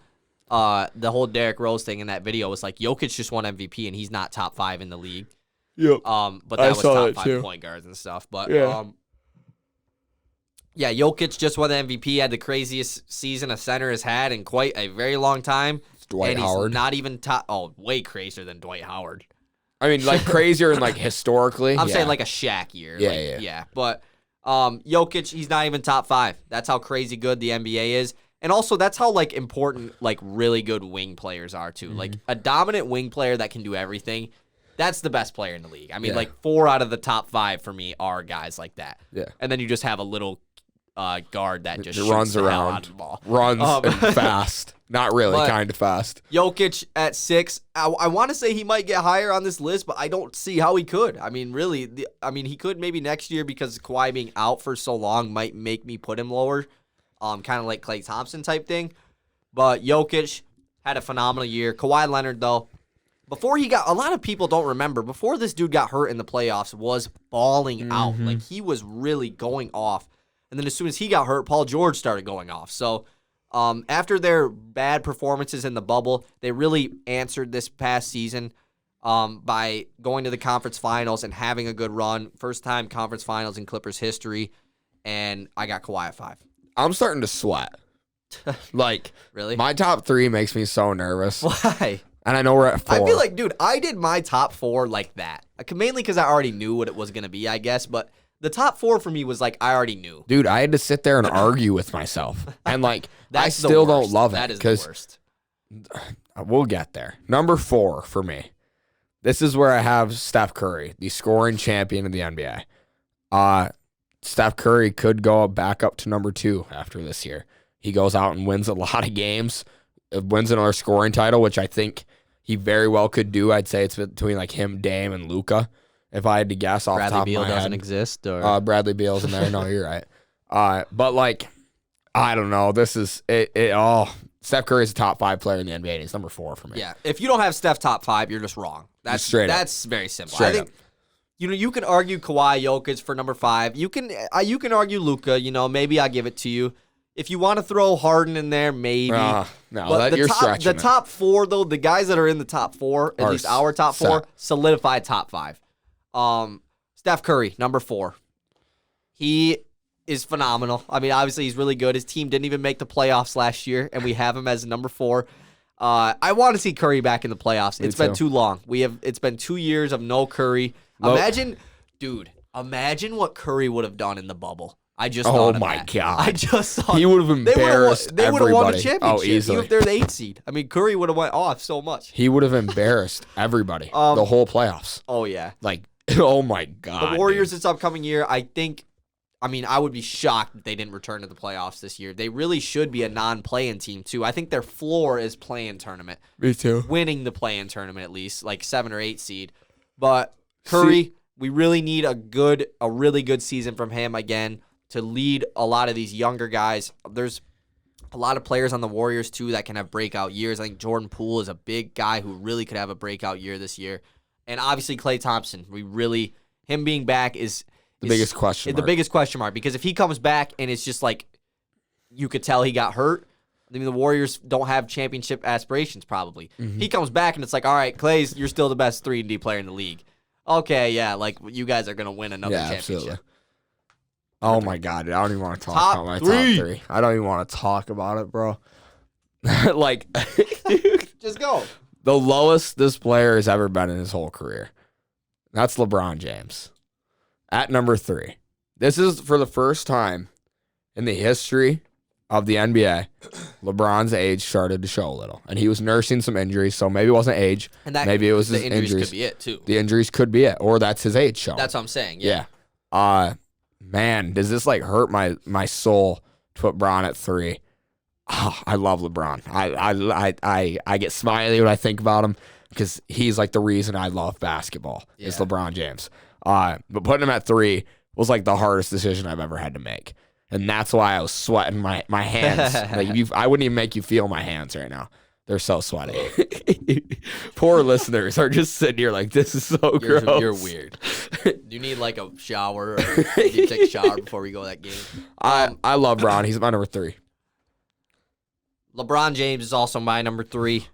the whole Derrick Rose thing in that video was like Jokic just won MVP and he's not top 5 in the league. Yep. But that was top 5 point guards and stuff. But yeah, Jokic just won the MVP. Had the craziest season a center has had in quite a very long time. It's Dwight Howard. He's not even top. Oh, way crazier than Dwight Howard. I mean, like crazier and like historically. I'm saying like a Shaq year. Yeah, yeah. But Jokic, he's not even top 5. That's how crazy good the NBA is. And also, that's how like important like really good wing players are too. Like a dominant wing player that can do everything. That's the best player in the league. I mean, like 4 out of the top 5 for me are guys like that. Yeah. And then you just have a little guard that just runs shoots the hell around, out of the ball. runs and fast. Not really, kind of fast. Jokic at 6. I want to say he might get higher on this list, but I don't see how he could. I mean, really, he could maybe next year because Kawhi being out for so long might make me put him lower, kind of like Klay Thompson type thing. But Jokic had a phenomenal year. Kawhi Leonard, though, before he got, a lot of people don't remember, before this dude got hurt in the playoffs, was balling out. Like, he was really going off. And then as soon as he got hurt, Paul George started going off. So after their bad performances in the bubble, they really answered this past season by going to the conference finals and having a good run. First time conference finals in Clippers history. And I got Kawhi at 5. I'm starting to sweat. Like, really? My top 3 makes me so nervous. Why? And I know we're at 4. I feel like, dude, I did my top 4 like that. Mainly because I already knew what it was going to be, I guess. But the top 4 for me was like I already knew. Dude, I had to sit there and argue with myself. And like, I That's still the don't worst. love it. That is the worst. We'll get there. Number 4 for me. This is where I have Steph Curry, the scoring champion of the NBA. Steph Curry could go back up to number 2 after this year. He goes out and wins a lot of games, wins another scoring title, which I think he very well could do. I'd say it's between like him, Dame, and Luka. If I had to guess off the top of my head. Bradley Beal doesn't exist? Or? Bradley Beal's in there. No, you're right. But like, I don't know. This is it. Steph Curry is a top 5 player in the NBA, and he's number 4 for me. Yeah. If you don't have Steph top 5, you're just wrong. That's very simple. Straight I think, you can argue Kawhi, Jokic for number 5. You can argue Luka. Maybe I'll give it to you. If you want to throw Harden in there, maybe. No, but you're stretching the top 4, though, the guys that are in the top 4, at least our top 4, solidified top 5. Steph Curry, number 4. He is phenomenal. I mean, obviously, he's really good. His team didn't even make the playoffs last year, and we have him as number 4. I want to see Curry back in the playoffs. It's been too long. It's been 2 years of no Curry. Imagine what Curry would have done in the bubble. I just thought of my that. God. I just thought he would have embarrassed They would have won the everybody. championship. Easily. Even if they're the 8th seed. I mean, Curry would have went off so much. He would have embarrassed everybody. The whole playoffs. Oh, yeah. Like, oh my God. The Warriors this upcoming year, I would be shocked if they didn't return to the playoffs this year. They really should be a non-play-in team, too. I think their floor is play-in tournament. Me too. Winning the play-in tournament, at least, like 7 or 8 seed. But Curry, we really need a really good season from him again to lead a lot of these younger guys. There's a lot of players on the Warriors, too, that can have breakout years. I think Jordan Poole is a big guy who really could have a breakout year this year. And obviously, Klay Thompson, him being back is the biggest question mark. The biggest question mark, because if he comes back and it's just like you could tell he got hurt, I mean, the Warriors don't have championship aspirations probably. He comes back and it's like, all right, Klay's, you're still the best 3-and-D player in the league. Okay, yeah, like you guys are going to win another championship. Absolutely. Oh my God, I don't even want to talk about my top 3. I don't even want to talk about it, bro. Like, just go. The lowest this player has ever been in his whole career. That's LeBron James. At number 3. This is for the first time in the history of the NBA, LeBron's age started to show a little. And he was nursing some injuries, so maybe it wasn't age. And maybe it was his injuries. injuries. Could be it, too. The injuries could be it, or that's his age showing. That's what I'm saying, yeah. Man, does this like hurt my soul to put Bron at 3. Oh, I love LeBron. I get smiley when I think about him because he's like the reason I love basketball is LeBron James. But putting him at 3 was like the hardest decision I've ever had to make. And that's why I was sweating my hands. I wouldn't even make you feel my hands right now. They're so sweaty. Poor listeners are just sitting here like, this is so gross. You're weird. Do you need like a shower? Or do you take a shower before we go to that game? I love Bron. He's my number 3. LeBron James is also my number 3.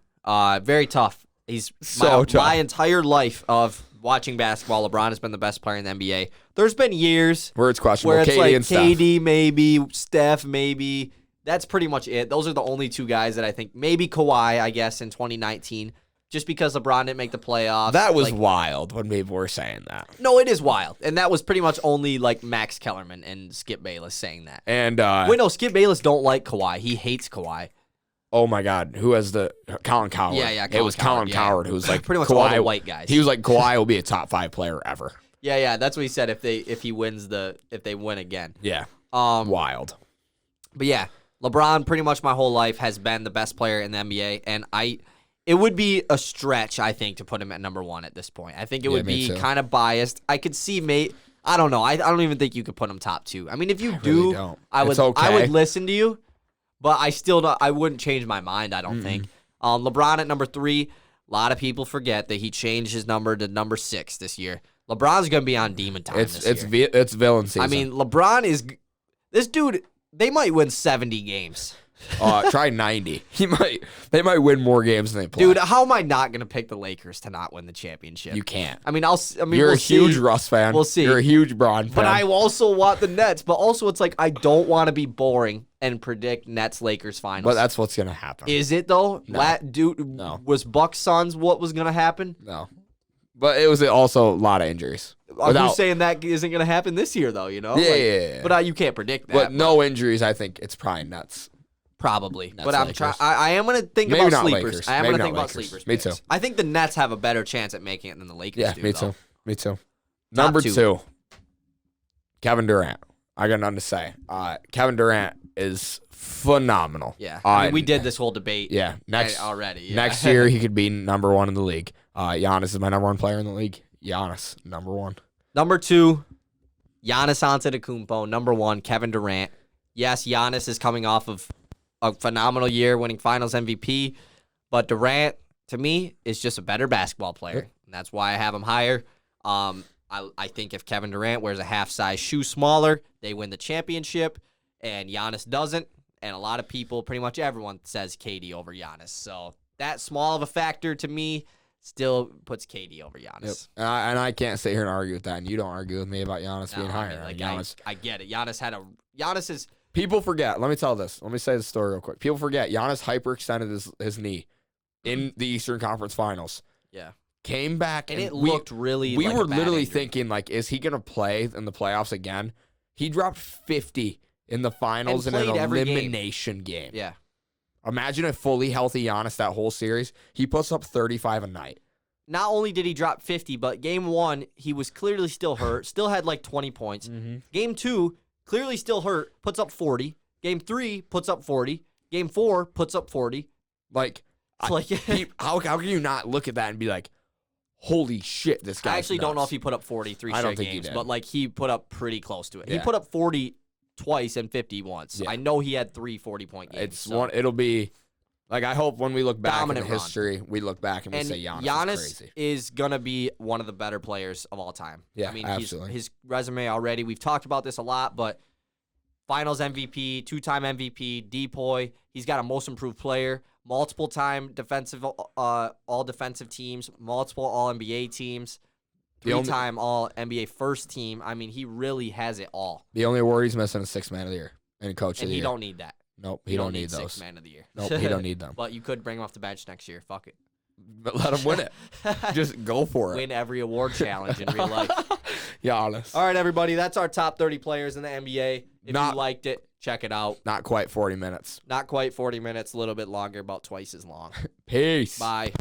Very tough. He's so tough. My entire life of watching basketball, LeBron has been the best player in the NBA. There's been years where it's questionable. Where it's KD like and Steph. KD maybe, Steph maybe. That's pretty much it. Those are the only 2 guys that I think. Maybe Kawhi, I guess, in 2019. Just because LeBron didn't make the playoffs. That was wild when people were saying that. No, it is wild. And that was pretty much only like Max Kellerman and Skip Bayless saying that. And wait, no, Skip Bayless don't like Kawhi. He hates Kawhi. Oh my God, who has the Colin Coward? Yeah, it was Colin Coward who was like pretty much Kawhi, all the white guys. He was like Kawhi will be a top 5 player ever. Yeah, that's what he said if they win again. Yeah, wild. But yeah, LeBron pretty much my whole life has been the best player in the NBA, and it would be a stretch I think to put him at number 1 at this point. I think it would be kind of biased. I could see I don't know. I don't even think you could put him top 2. I mean, if you really don't. I would okay. I would listen to you. But I wouldn't change my mind, I don't think. LeBron at number 3, a lot of people forget that he changed his number to number 6 this year. LeBron's going to be on demon time this year. It's villain season. I mean, LeBron is – this dude, they might win 70 games. Try 90. They might win more games than they play. Dude, how am I not going to pick the Lakers to not win the championship? You can't. I mean, you're a huge Russ fan. We'll see. You're a huge Bron fan. But I also want the Nets. But also, it's like I don't want to be boring and predict Nets-Lakers finals. But that's what's going to happen. Is it, though? No. No. Was Bucks Suns what was going to happen? No. But it was also a lot of injuries. Who's saying that isn't going to happen this year, though, you know? Yeah. But you can't predict that. But no injuries, I think it's probably Nets. Probably. Nets, but I'm trying. I am going to think Maybe about not sleepers. Lakers. I am Maybe going to not think about Lakers. sleepers. Me picks. too. I think the Nets have a better chance at making it than the Lakers do. Me though. too. Me too. Number 2, Kevin Durant. I got nothing to say. Kevin Durant is phenomenal. Yeah. I mean, we did this whole debate already. Yeah. Next year, he could be number 1 in the league. Giannis is my number 1 player in the league. Giannis, number 1. Number 2, Giannis Antetokounmpo. Number 1, Kevin Durant. Yes, Giannis is coming off of a phenomenal year winning Finals MVP, but Durant, to me, is just a better basketball player, and that's why I have him higher. I think if Kevin Durant wears a half-size shoe smaller, they win the championship, and Giannis doesn't, and a lot of people, pretty much everyone, says KD over Giannis. So that small of a factor to me still puts KD over Giannis. Yep. And I can't sit here and argue with that, and you don't argue with me about Giannis being higher. I mean, Giannis. I get it. Giannis is... People forget. Let me tell this. Let me say this story real quick. People forget. Giannis hyperextended his knee in the Eastern Conference Finals. Yeah. Came back. And it looked really We like were a bad literally injury. thinking, like, is he going to play in the playoffs again? He dropped 50 in the finals in an played every elimination game. Yeah. Imagine a fully healthy Giannis that whole series. He puts up 35 a night. Not only did he drop 50, but game 1, he was clearly still hurt, still had like 20 points. Mm-hmm. Game 2, clearly still hurt, puts up 40. Game 3, puts up 40. Game 4, puts up 40. Like, how can you not look at that and be like, holy shit, this guy. I actually don't know if he put up 43 straight games, but like he put up pretty close to it. Yeah. He put up 40 twice and 50 once. Yeah. I know he had 3 40-point games. It'll be like, I hope when we look back in Dominant history, we look back and we say Giannis is crazy. is gonna be one of the better players of all time. Yeah, I mean, absolutely. his resume already. We've talked about this a lot, but Finals MVP, 2-time MVP, DPOY. He's got a Most Improved Player, multiple-time defensive, all defensive teams, multiple All NBA teams, 3-time All NBA First Team. I mean, he really has it all. The only award he's missing is Sixth Man of the Year and Coach of the Year. And he don't need that. Nope, he don't need those. Sixth Man of the Year. Nope, he don't need them. But you could bring him off the bench next year. Fuck it. But let him win it. Just go for it. Win every award challenge in real life. Giannis. All right, everybody. That's our top 30 players in the NBA. If you liked it, check it out. Not quite 40 minutes. Not quite 40 minutes. A little bit longer, about twice as long. Peace. Bye.